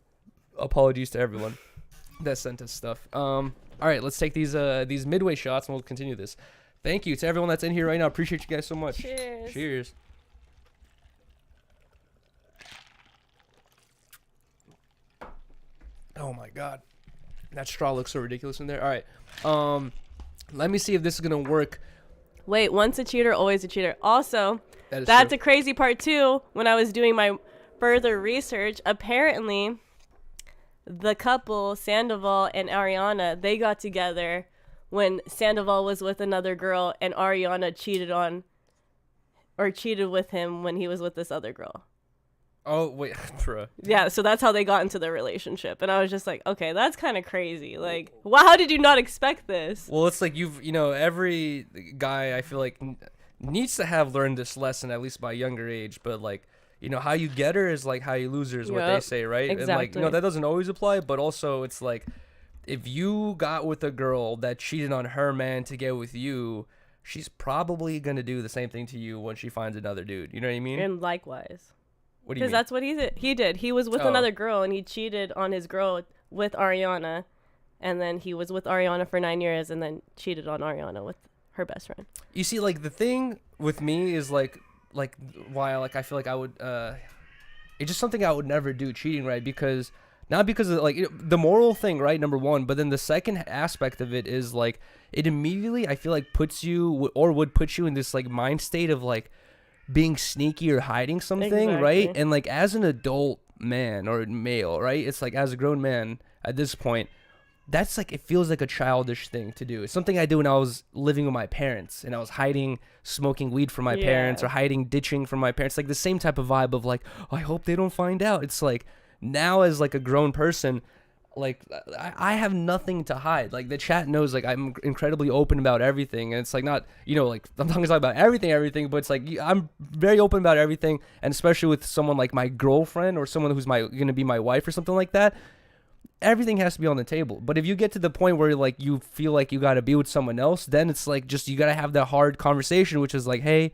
Apologies to everyone that sent us stuff. All right, let's take these midway shots and we'll continue this. Thank you to everyone that's in here right now. Appreciate you guys so much. Cheers. Cheers. Oh my God. That straw looks so ridiculous in there. All right. let me see if this is gonna work. Wait, once a cheater, always a cheater. Also, that's a crazy part too. When I was doing my further research, apparently the couple Scandavol and Ariana, they got together when Scandavol was with another girl and Ariana cheated with him when he was with this other girl. Oh wait, bro. Yeah, so that's how they got into their relationship, and I was just like, okay, that's kind of crazy. Like, wow, how did you not expect this? Well, it's like every guy I feel like needs to have learned this lesson at least by a younger age, but like, how you get her is like how you lose her is what they say, right? Exactly. And like, that doesn't always apply, but also it's like, if you got with a girl that cheated on her man to get with you, she's probably gonna do the same thing to you when she finds another dude. You know what I mean? And likewise. What do you mean? Because that's what he did. He was with another girl, and he cheated on his girl with Ariana, and then he was with Ariana for 9 years, and then cheated on Ariana with her best friend. You see, like, the thing with me is like why like I feel like I would it's just something I would never do, cheating, right? Because not because of like the moral thing, right? Number one, but then the second aspect of it is like it immediately I feel like puts you or would put you in this like mind state of like being sneaky or hiding something, exactly. Right? And like as an adult man or male, right? It's like as a grown man at this point, that's like it feels like a childish thing to do. It's something I do when I was living with my parents and I was hiding smoking weed from my parents or hiding ditching from my parents. Like the same type of vibe of like, oh, I hope they don't find out. It's like now as like a grown person, like I have nothing to hide. Like the chat knows like I'm incredibly open about everything, and it's like not like I'm not gonna talk about everything, but it's like I'm very open about everything, and especially with someone like my girlfriend or someone who's gonna be my wife or something like that. Everything has to be on the table. But if you get to the point where like you feel like you gotta be with someone else, then it's like just you gotta have that hard conversation, which is like, hey,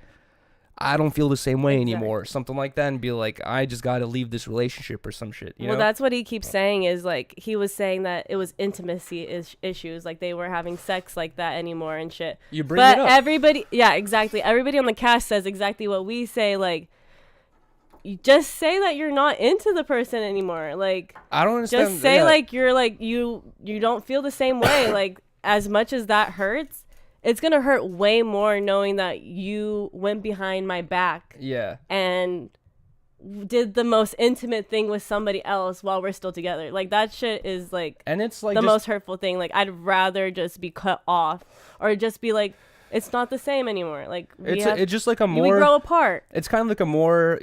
I don't feel the same way anymore, something like that, and be like, I just got to leave this relationship or some shit. You know? That's what he keeps saying is like, he was saying that it was intimacy issues, like they were having sex like that anymore and shit. You bring it up. Everybody, yeah, exactly. Everybody on the cast says exactly what we say, like, you just say that you're not into the person anymore. Like, I don't understand. Just say like you're like, you don't feel the same way. Like, as much as that hurts, it's going to hurt way more knowing that you went behind my back. Yeah. And did the most intimate thing with somebody else while we're still together. Like, that shit is, like, and it's like the most hurtful thing. Like, I'd rather just be cut off or just be like, it's not the same anymore. Like, it's just like a more... We grow apart. It's kind of like a more,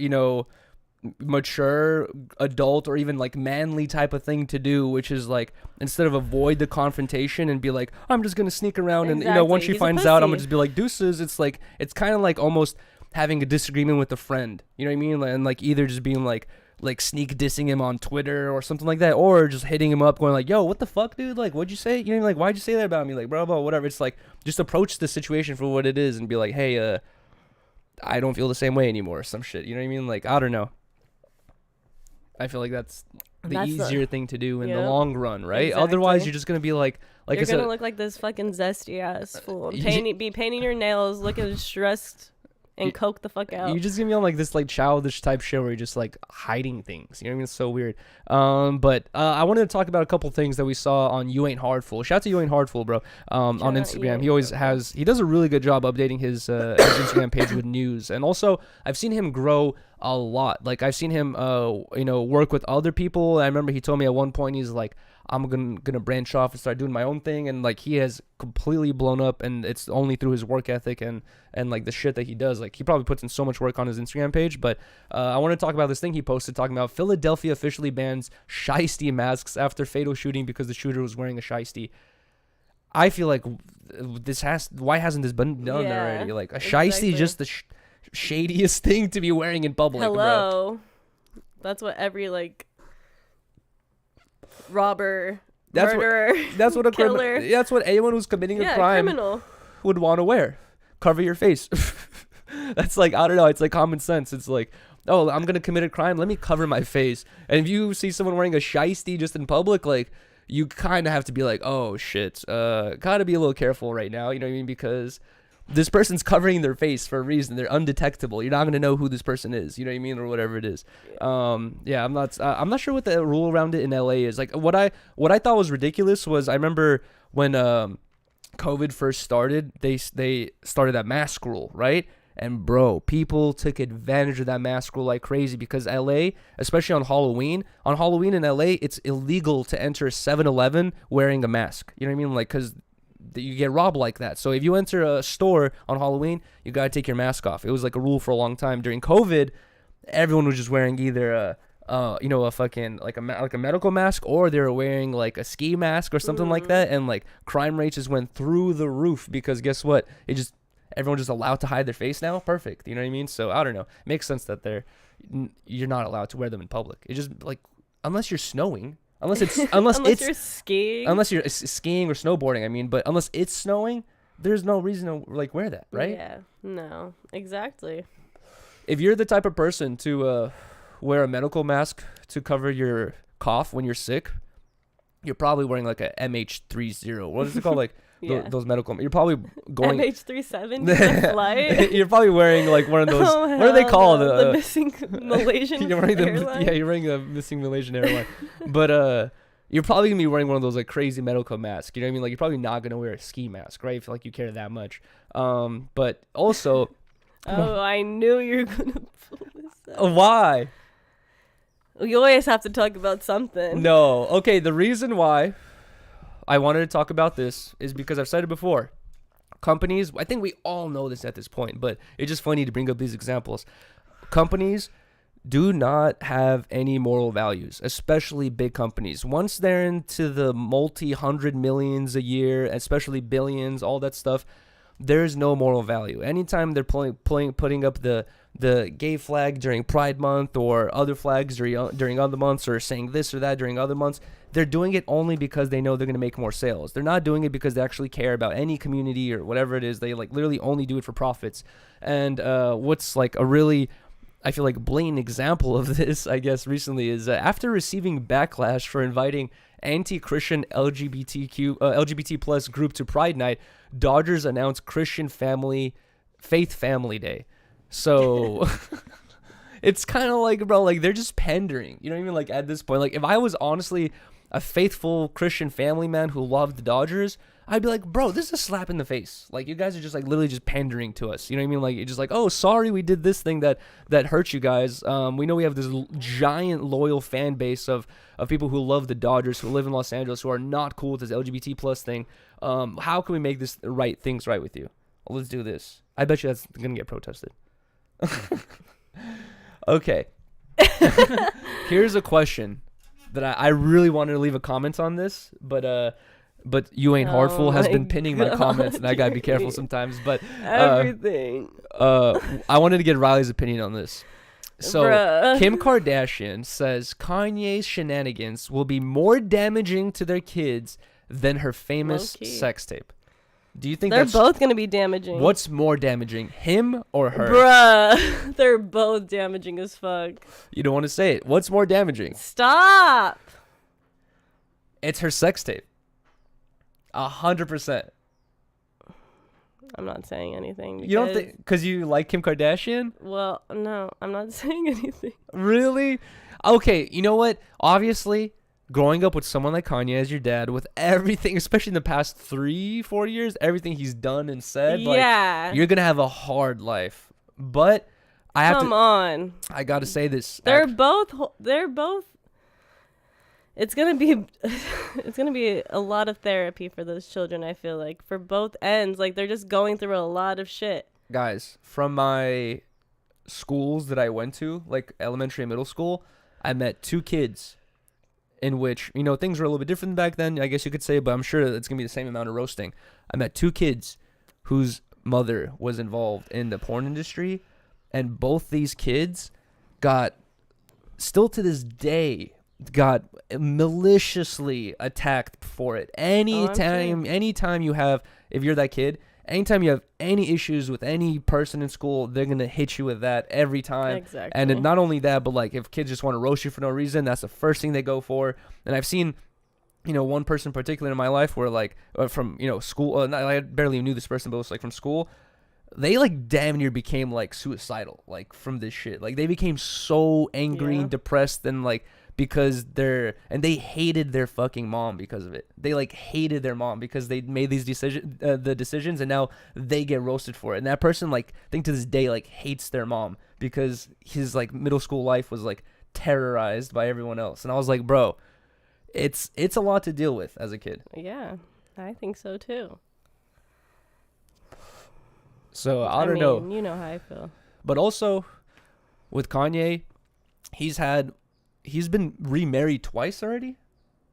mature adult or even like manly type of thing to do, which is like instead of avoid the confrontation and be like I'm just gonna sneak around and once she finds out I'm gonna just be like deuces. It's like it's kind of like almost having a disagreement with a friend, you know what I mean? And like either just being like sneak dissing him on Twitter or something like that, or just hitting him up going like, yo, what the fuck, dude? Like, what'd you say? Like, why'd you say that about me? Like, blah blah whatever. It's like just approach the situation for what it is and be like, hey, I don't feel the same way anymore or some shit, you know what I mean? Like, I don't know, I feel like that's the easier thing to do in the long run, right? Exactly. Otherwise, you're just going to be like you're going to look like this fucking zesty ass fool. Be painting your nails, looking stressed, and coke the fuck out. You're just going to be on like this like childish type shit where you're just like hiding things. You know what I mean? It's so weird. But I wanted to talk about a couple things that we saw on You Ain't Hard Fool. Shout out to You Ain't Hard Fool, bro. On Instagram. He does a really good job updating his Instagram page with news. And also, I've seen him grow a lot. Like I've seen him work with other people. I remember he told me at one point he's like, I'm gonna branch off and start doing my own thing, and like he has completely blown up, and it's only through his work ethic and like the shit that he does. Like he probably puts in so much work on his Instagram page. But I want to talk about this thing he posted talking about Philadelphia officially bans sheisty masks after fatal shooting because the shooter was wearing a sheisty. I feel like why hasn't this been done already? Like a sheisty is just the shadiest thing to be wearing in public. Hello, bro. That's what every like robber, murderer, that's what a killer. That's what anyone who's committing a crime would want to wear. Cover your face. That's like, I don't know. It's like common sense. It's like, oh, I'm gonna commit a crime. Let me cover my face. And if you see someone wearing a sheisty just in public, like you kind of have to be like, oh shit, gotta be a little careful right now. You know what I mean? Because this person's covering their face for a reason. They're undetectable. You're not gonna know who this person is. You know what I mean, or whatever it is. I'm not sure what the rule around it in LA is. Like what I thought was ridiculous was I remember when COVID first started, they started that mask rule, right? And bro, people took advantage of that mask rule like crazy because LA, especially on Halloween in LA, it's illegal to enter a 7-Eleven wearing a mask. You know what I mean? Like, because you get robbed like that. So if you enter a store on Halloween, you got to take your mask off. It was like a rule for a long time. During COVID, everyone was just wearing either a fucking like a medical mask, or they were wearing like a ski mask or something like that. And like crime rates just went through the roof because guess what? Everyone's just allowed to hide their face now. Perfect. You know what I mean? So I don't know. It makes sense that you're not allowed to wear them in public. It's just like, unless you're snowing, unless you're skiing, unless you're skiing or snowboarding. I mean, but unless it's snowing, there's no reason to like wear that, right? Yeah. No. Exactly. If you're the type of person to wear a medical mask to cover your cough when you're sick, you're probably wearing like a MH30. What is it called? Like those medical. You're probably going MH370 flight. You're probably wearing like one of those. What are they called? The missing Malaysian you're wearing airline. You're wearing the missing Malaysian airline. But you're probably gonna be wearing one of those like crazy medical masks. You know what I mean? Like you're probably not gonna wear a ski mask, right? If like you care that much. But also. Oh, I knew you were gonna pull this up. Why? You always have to talk about something. No. Okay, the reason why I wanted to talk about this is because I've said it before. Companies, I think we all know this at this point, but it's just funny to bring up these examples. Companies do not have any moral values, especially big companies. Once they're into the multi-hundred millions a year, especially billions, all that stuff, there's no moral value. Anytime they're putting up the gay flag during Pride Month or other flags during other months, or saying this or that during other months, they're doing it only because they know they're going to make more sales. They're not doing it because they actually care about any community or whatever it is. They like literally only do it for profits. And what's like a really, I feel like, blatant example of this, I guess, recently is after receiving backlash for inviting anti-Christian LGBT plus group to Pride Night, Dodgers announced Christian Faith Family Day. So it's kind of like, bro, like they're just pandering. You know what I mean? Like at this point, like if I was honestly a faithful Christian family man who loved the Dodgers, I'd be like, bro, this is a slap in the face. Like you guys are just like literally just pandering to us. You know what I mean? Like it's just like, oh, sorry, we did this thing that hurt you guys. We know we have this giant loyal fan base of people who love the Dodgers, who live in Los Angeles, who are not cool with this LGBT plus thing. How can we make this things right with you? Well, let's do this. I bet you that's gonna get protested. Okay. Here's a question that I really wanted to leave a comment on this, but You Ain't Heartful has been pinning my comments, and I gotta be careful sometimes. But everything. I wanted to get Riley's opinion on this. So Bruh. Kim Kardashian says Kanye's shenanigans will be more damaging to their kids than her famous Low-key. sex tape. Do you think They're both gonna be damaging? What's more damaging, him or her? Bruh, they're both damaging as fuck. You don't want to say it. What's more damaging? Stop. It's her sex tape. 100%. I'm not saying anything. You don't think because you like Kim Kardashian? Well, no, I'm not saying anything. Really? Okay, you know what? Obviously, growing up with someone like Kanye as your dad, with everything, especially in the past 3-4 years, everything he's done and said, yeah, like, you're gonna have a hard life. But I have Come on. I gotta say this. They're both. It's gonna be a lot of therapy for those children. I feel like for both ends, like they're just going through a lot of shit. Guys, from my schools that I went to, like elementary and middle school, I met 2 kids in which, you know, things were a little bit different back then, I guess you could say, but I'm sure it's going to be the same amount of roasting. I met 2 kids whose mother was involved in the porn industry, and both these kids still to this day, got maliciously attacked for it. Anytime you have, if you're that kid, anytime you have any issues with any person in school, they're going to hit you with that every time. Exactly. And not only that, but like if kids just want to roast you for no reason, that's the first thing they go for. And I've seen, you know, one person in particular in my life where like from, you know, school, I barely knew this person, but it was like from school, they like damn near became like suicidal, like from this shit. Like they became so angry and depressed and like because they hated their fucking mom because of it. They like hated their mom because they made these decisions, and now they get roasted for it. And that person, like, I think to this day, like, hates their mom because his like middle school life was like terrorized by everyone else. And I was like, bro, it's a lot to deal with as a kid. Yeah, I think so too. So I don't know. You know how I feel. But also with Kanye, he's been remarried twice already,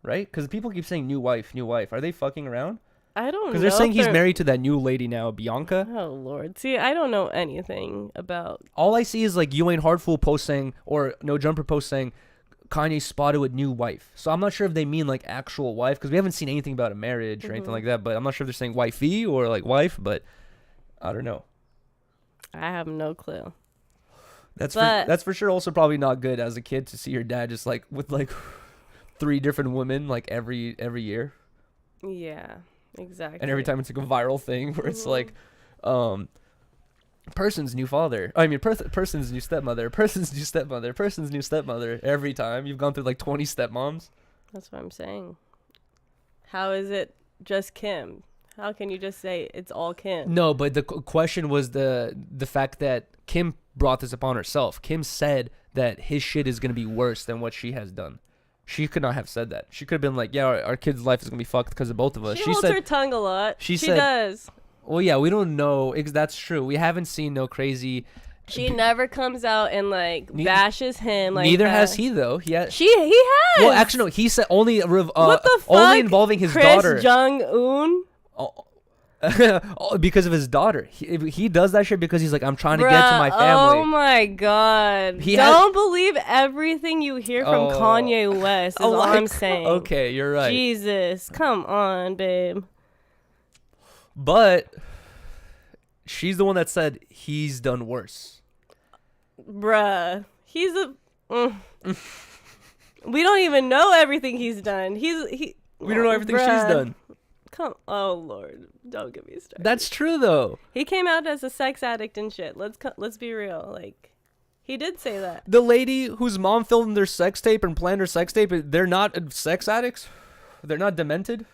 right? Because people keep saying new wife. Are they fucking around? I don't know. Because they're saying he's married to that new lady now, Bianca. Oh, Lord. See, I don't know anything about... All I see is like You Ain't Hardful post saying, or No Jumper post saying, Kanye spotted with new wife. So I'm not sure if they mean like actual wife, because we haven't seen anything about a marriage or anything like that. But I'm not sure if they're saying wifey or like wife, but I don't know. I have no clue. That's for sure also probably not good as a kid to see your dad just like with like 3 different women like every year. Yeah, exactly. And every time it's like a viral thing where it's like person's new father. I mean person's new stepmother, person's new stepmother, person's new stepmother. Every time you've gone through like 20 stepmoms. That's what I'm saying. How is it just Kim? How can you just say it's all Kim? No, but the question was the fact that Kim brought this upon herself. Kim said that his shit is going to be worse than what she has done. She could not have said that. She could have been like, yeah, our kid's life is going to be fucked because of both of us. She holds her tongue a lot. She does. Well, yeah, we don't know. That's true. We haven't seen no crazy... She never comes out and like bashes him like neither that. Has he though. He has. Well, actually no. He said only what the fuck? Only involving his daughter. Chris Jong-un. Because of his daughter. He does that shit because he's like, I'm trying to get to my family. Oh my god. Don't believe everything you hear from Kanye West is all I'm saying. Okay, you're right. Jesus, come on, babe. But she's the one that said he's done worse. Bruh. He's a... We don't even know everything he's done. We don't know everything she's done. Oh Lord, don't get me started. That's true though. He came out as a sex addict and shit. Let's be real. Like, he did say that. The lady whose mom filmed their sex tape and planned her sex tape, they're not sex addicts. They're not demented.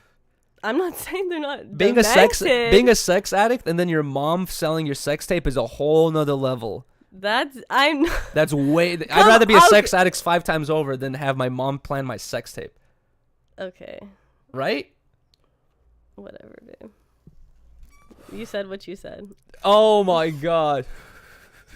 I'm not saying they're not being demented. Being a sex addict and then your mom selling your sex tape is a whole nother level. That's way. I'd rather be a sex addict 5 times over than have my mom plan my sex tape. Okay. Right? Whatever, babe. You said what you said. Oh my god.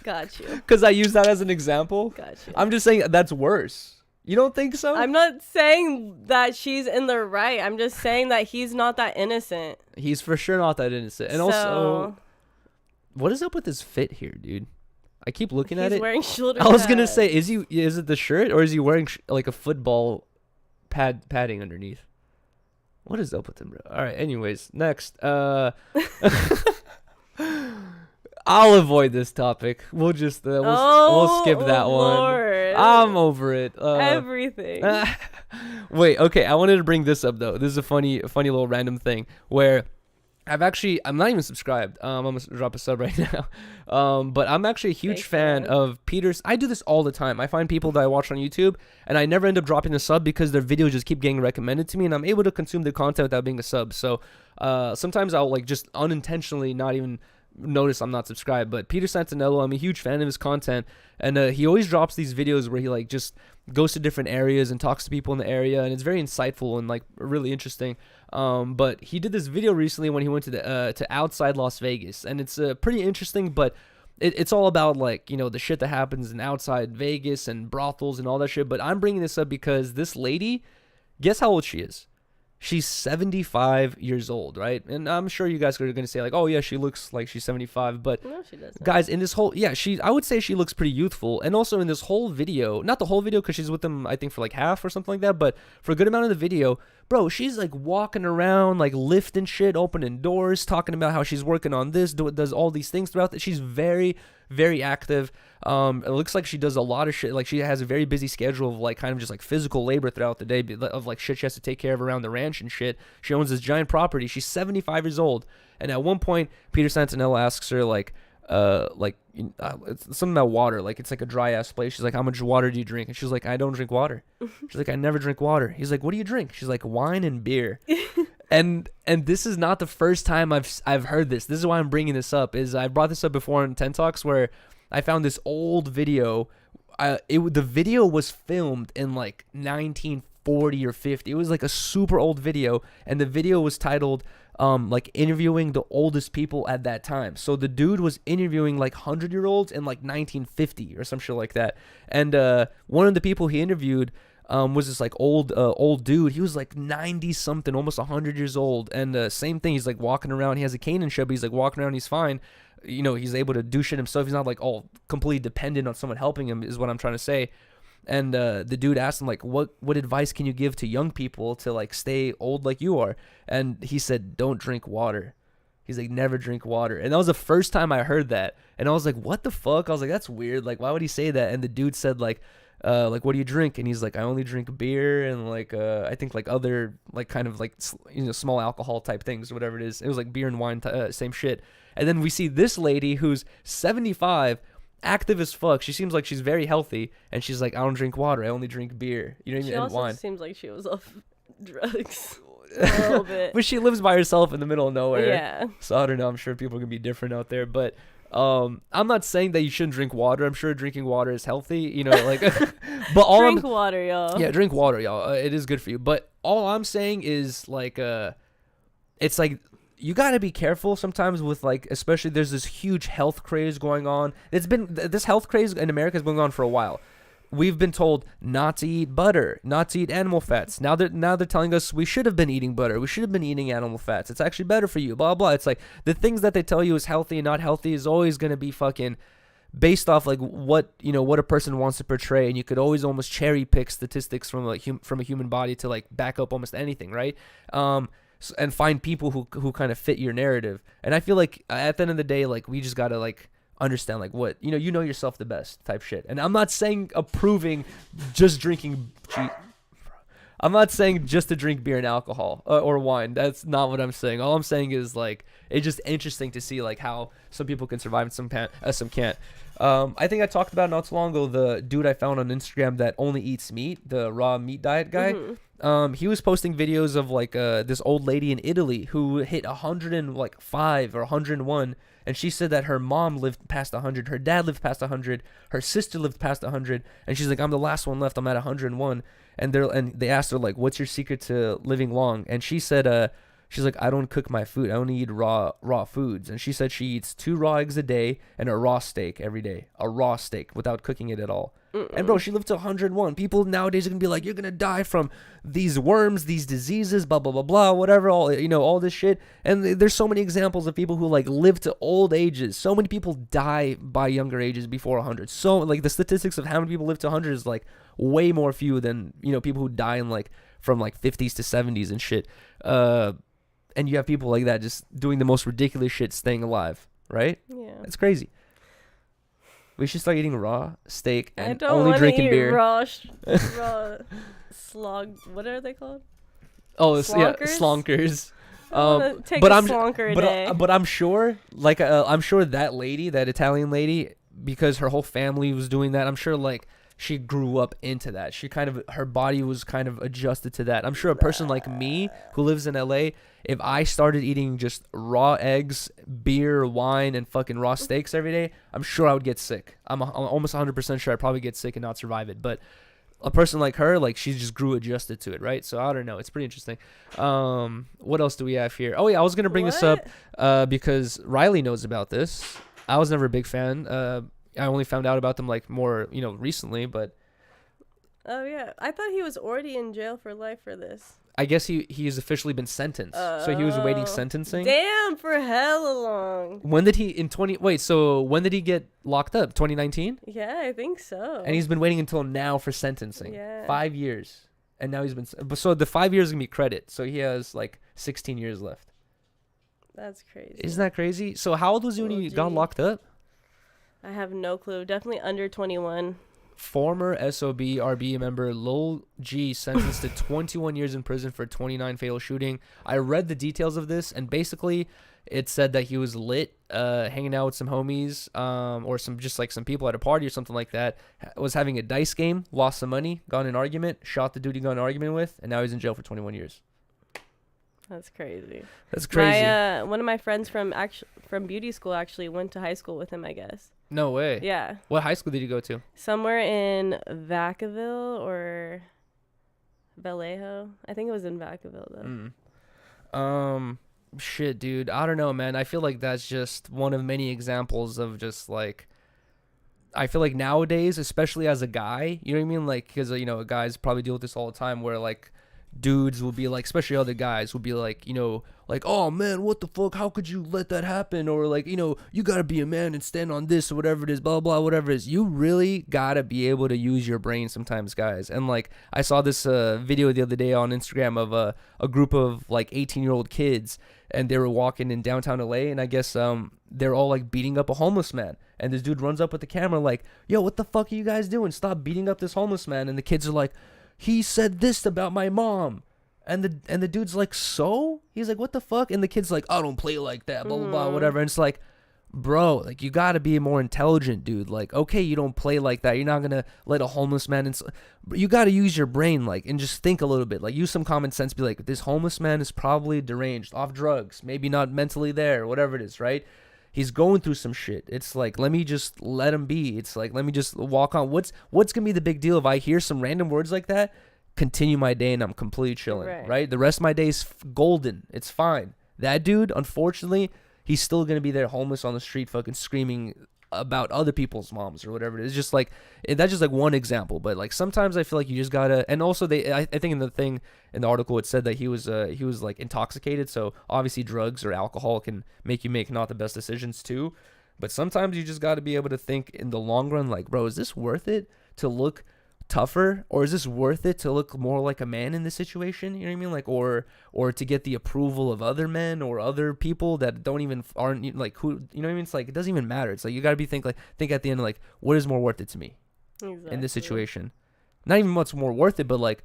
Got you. Because I use that as an example. Got you. I'm just saying that's worse. You don't think so? I'm not saying that she's in the right. I'm just saying that he's not that innocent. He's for sure not that innocent. And also, what is up with his fit here, dude? I keep looking at it. He's wearing shoulder I was gonna say, is it the shirt or is he wearing like a football padding underneath? What is up with him, bro? All right. Anyways, next. I'll avoid this topic. We'll just we'll skip that Lord. one. I'm over it. Everything. Wait. Okay. I wanted to bring this up though. This is a funny little random thing where I'm not even subscribed. I'm gonna drop a sub right now. But I'm actually a huge fan of Peter's. I do this all the time. I find people that I watch on YouTube, and I never end up dropping a sub because their videos just keep getting recommended to me, and I'm able to consume the content without being a sub. So sometimes I'll like just unintentionally not even notice I'm not subscribed. But Peter Santnello, I'm a huge fan of his content, and he always drops these videos where he like just goes to different areas and talks to people in the area, and it's very insightful and like really interesting. But he did this video recently when he went to outside Las Vegas, and it's pretty interesting, but it's all about like, you know, the shit that happens in outside Vegas and brothels and all that shit. But I'm bringing this up because this lady, guess how old she is? She's 75 years old, right? And I'm sure you guys are going to say like, oh yeah, she looks like she's 75. But no, she doesn't. Guys, in this whole, I would say she looks pretty youthful. And also in this whole video, not the whole video because she's with them, I think for like half or something like that. But for a good amount of the video, bro, she's like walking around, like lifting shit, opening doors, talking about how she's working on this, does all these things throughout. She's very, very active. It looks like she does a lot of shit. Like she has a very busy schedule of like kind of just like physical labor throughout the day of like shit she has to take care of around the ranch and shit. She owns this giant property. She's 75 years old. And at one point, Peter Santnello asks her like, it's something about water. Like, it's like a dry ass place. She's like, how much water do you drink? And she's like, I don't drink water. She's like, I never drink water. He's like, what do you drink? She's like, wine and beer. And this is not the first time I've heard this. This is why I'm bringing this up. Is I brought this up before in 10 Talks, where I found this old video. The video was filmed in like 1940 or 50. It was like a super old video, and the video was titled like interviewing the oldest people at that time. So the dude was interviewing like 100-year-olds in like 1950 or some shit like that. And one of the people he interviewed was this like old dude. He was like 90 something, almost 100 years old. And same thing, he's like walking around. He has a cane and shit, but he's like walking around. He's fine. You know, he's able to do shit himself. He's not like all completely dependent on someone helping him, is what I'm trying to say. And the dude asked him like, what advice can you give to young people to like stay old like you are? And he said, don't drink water. He's like, never drink water. And that was the first time I heard that. And I was like, what the fuck? I was like, that's weird. Like, why would he say that? And the dude said like, what do you drink? And he's like, I only drink beer and like I think like other like kind of like, you know, small alcohol type things or whatever it is. It was like beer and wine, same shit. And then we see this lady who's 75, active as fuck. She seems like she's very healthy, and she's like, I don't drink water. I only drink beer. You know what I mean? She also wine. seems like she was off drugs a little bit. But she lives by herself in the middle of nowhere. Yeah. So I don't know. I'm sure people can be different out there, but I'm not saying that you shouldn't drink water. I'm sure drinking water is healthy, you know, like, but drink water, y'all. Yeah, drink water, y'all. It is good for you. But all I'm saying is like, it's like, you got to be careful sometimes with like, especially there's this huge health craze going on. This health craze in America has been going on for a while. We've been told not to eat butter, not to eat animal fats. Now they're telling us we should have been eating butter. We should have been eating animal fats. It's actually better for you, blah, blah. It's like the things that they tell you is healthy and not healthy is always going to be fucking based off like what a person wants to portray. And you could always almost cherry pick statistics from like from a human body to like back up almost anything, right? And find people who kind of fit your narrative. And I feel like at the end of the day, like we just gotta like understand like what you know yourself the best type shit. And I'm not saying approving just drinking. I'm not saying just to drink beer and alcohol or wine. That's not what I'm saying. All I'm saying is like it's just interesting to see like how some people can survive and some can't. I think I talked about not too long ago the dude I found on Instagram that only eats meat, the raw meat diet guy. Mm-hmm. He was posting videos of like this old lady in Italy who hit 105 or 101, and she said that her mom lived past 100, her dad lived past 100, her sister lived past 100, and she's like, I'm the last one left. I'm at 101, and they asked her like, what's your secret to living long? And she said, she's like, I don't cook my food. I only eat raw foods. And she said she eats 2 raw eggs a day and a raw steak every day. A raw steak without cooking it at all. And bro, she lived to 101. People nowadays are gonna be like, you're gonna die from these worms, these diseases, blah blah blah blah, whatever, all this shit. And there's so many examples of people who like live to old ages. So many people die by younger ages before 100. So like the statistics of how many people live to 100 is like way more few than people who die in like from like 50s to 70s and shit. And you have people like that just doing the most ridiculous shit, staying alive, right? Yeah, it's crazy. We should start eating raw steak and only drinking beer. Raw slog. What are they called? Oh, yeah, slonkers. Take a slonker a day. But I'm sure, like, I'm sure that lady, that Italian lady, because her whole family was doing that. I'm sure, like, she grew up into that. Her body was kind of adjusted to that. I'm sure a person like me who lives in LA, if I started eating just raw eggs, beer, wine, and fucking raw steaks every day, I'm sure I would get sick. I'm almost 100% sure I'd probably get sick and not survive it. But a person like her, like, she just grew adjusted to it, right? So I don't know. It's pretty interesting. What else do we have here? Oh yeah, I was gonna bring this up because Rylee knows about this. I was never a big fan. I only found out about them like more, recently, but. Oh yeah, I thought he was already in jail for life for this. I guess he has officially been sentenced, so he was awaiting sentencing. Damn, for hella long. When did he when did he get locked up? 2019? Yeah, I think so. And he's been waiting until now for sentencing. Yeah. 5 years, and now he's been. So the 5 years is gonna be credit. So he has like 16 years left. That's crazy. Isn't that crazy? So how old was he when he got locked up? I have no clue. Definitely under 21. former SOB RBE member Lul G sentenced to 21 years in prison for 29 fatal shooting. I read the details of this, and basically it said that he was lit, hanging out with some homies, or some people at a party or something like that. Was having a dice game, lost some money, got in an argument, shot the dude he got in an argument with, and now he's in jail for 21 years. That's crazy. That's crazy. One of my friends from beauty school actually went to high school with him, I guess. No way. Yeah. What high school did you go to? Somewhere in Vacaville or Vallejo. I think it was in Vacaville though. Shit, dude. I don't know, man. I feel like that's just one of many examples of just like, I feel like nowadays, especially as a guy, you know what I mean? Like, because, you know, guys probably deal with this all the time where like, dudes will be like, especially other guys will be like, you know, like, oh man, what the fuck, how could you let that happen? Or like, you know, you gotta be a man and stand on this or whatever it is, blah blah, whatever it is. You really gotta be able to use your brain sometimes, guys. And like, I saw this video the other day on Instagram of a group of like 18-year-old kids, and they were walking in downtown LA, and I guess they're all like beating up a homeless man, and this dude runs up with the camera like, yo, what the fuck are you guys doing? Stop beating up this homeless man. And the kids are like, he said this about my mom. And the dude's like, so? He's like, what the fuck? And the kid's like, I don't play like that, blah, blah, blah, whatever. And it's like, bro, like, you got to be more intelligent, dude. Like, okay, you don't play like that. You're not going to let a homeless man. You got to use your brain, like, and just think a little bit. Like, use some common sense. Be like, this homeless man is probably deranged, off drugs, maybe not mentally there, whatever it is, right? He's going through some shit. It's like, let me just let him be. It's like, let me just walk on. What's going to be the big deal if I hear some random words like that? Continue my day and I'm completely chilling, right? The rest of my day is golden. It's fine. That dude, unfortunately, he's still going to be there homeless on the street fucking screaming about other people's moms or whatever it is. Just like, that's just like one example. But like, sometimes I feel like you just gotta, and also I think in the article it said that he was like intoxicated. So obviously drugs or alcohol can make you make not the best decisions too. But sometimes you just gotta be able to think in the long run, like, bro, is this worth it to look tougher, or is this worth it to look more like a man in this situation? You know what I mean? Like, or to get the approval of other men or other people that aren't like, who, you know what I mean? It's like, it doesn't even matter. It's like, you got to think at the end, like, what is more worth it to me in this situation? Not even what's more worth it, but like,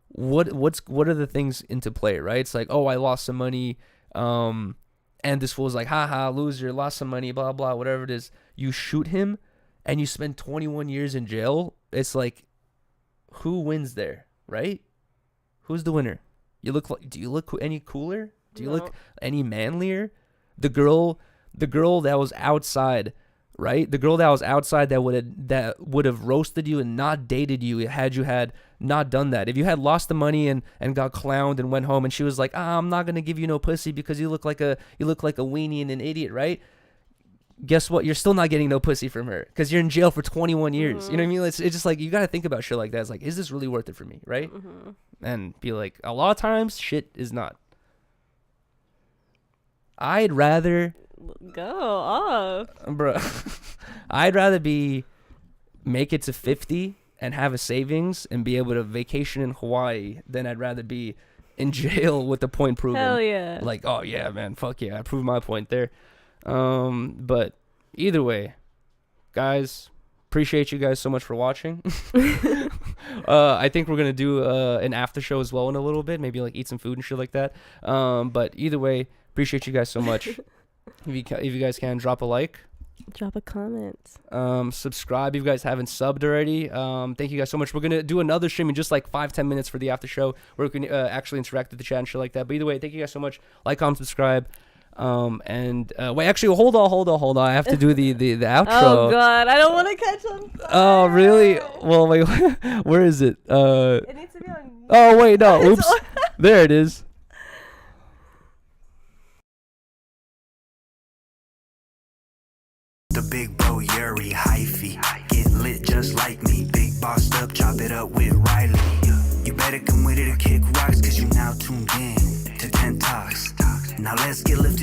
what are the things into play, right? It's like, oh, I lost some money, and this fool's like, haha, loser, lost some money, blah blah, whatever it is. You shoot him and you spend 21 years in jail. It's like, who wins there, right? Who's the winner? Do you look any cooler? Do you look any manlier? The girl that was outside, right? The girl that was outside that would have roasted you and not dated you had you had not done that. If you had lost the money and got clowned and went home and she was like, I'm not gonna give you no pussy because you look like a weenie and an idiot, right? Guess what? You're still not getting no pussy from her because you're in jail for 21 years. You know what I mean? It's just like, you got to think about shit like that. It's like, is this really worth it for me? Right? And be like, a lot of times shit is not. I'd rather go off, bro. I'd rather make it to 50 and have a savings and be able to vacation in Hawaii than I'd rather be in jail with the point proven. Hell yeah. Like, oh yeah, man, fuck yeah, I proved my point there. But either way, guys, appreciate you guys so much for watching. I think we're gonna do an after show as well in a little bit, maybe like eat some food and shit like that. But either way, appreciate you guys so much. If you guys can, drop a like, drop a comment, subscribe if you guys haven't subbed already. Thank you guys so much. We're gonna do another stream in just like 5-10 minutes for the after show where we can actually interact with the chat and shit like that. But either way, thank you guys so much. Like, comment, subscribe. Wait, actually, hold on. I have to do the outro. Oh god, I don't want to catch on fire. Oh really? Well, wait, where is it? It needs to be on. Oh wait, no, oops. There it is. The big bro Yuri, hyphy, get lit just like me. Big bossed up, chop it up with Rylee. You better come with it to kick rocks, cause you now tuned in to 10 Talks. Now let's get lifted.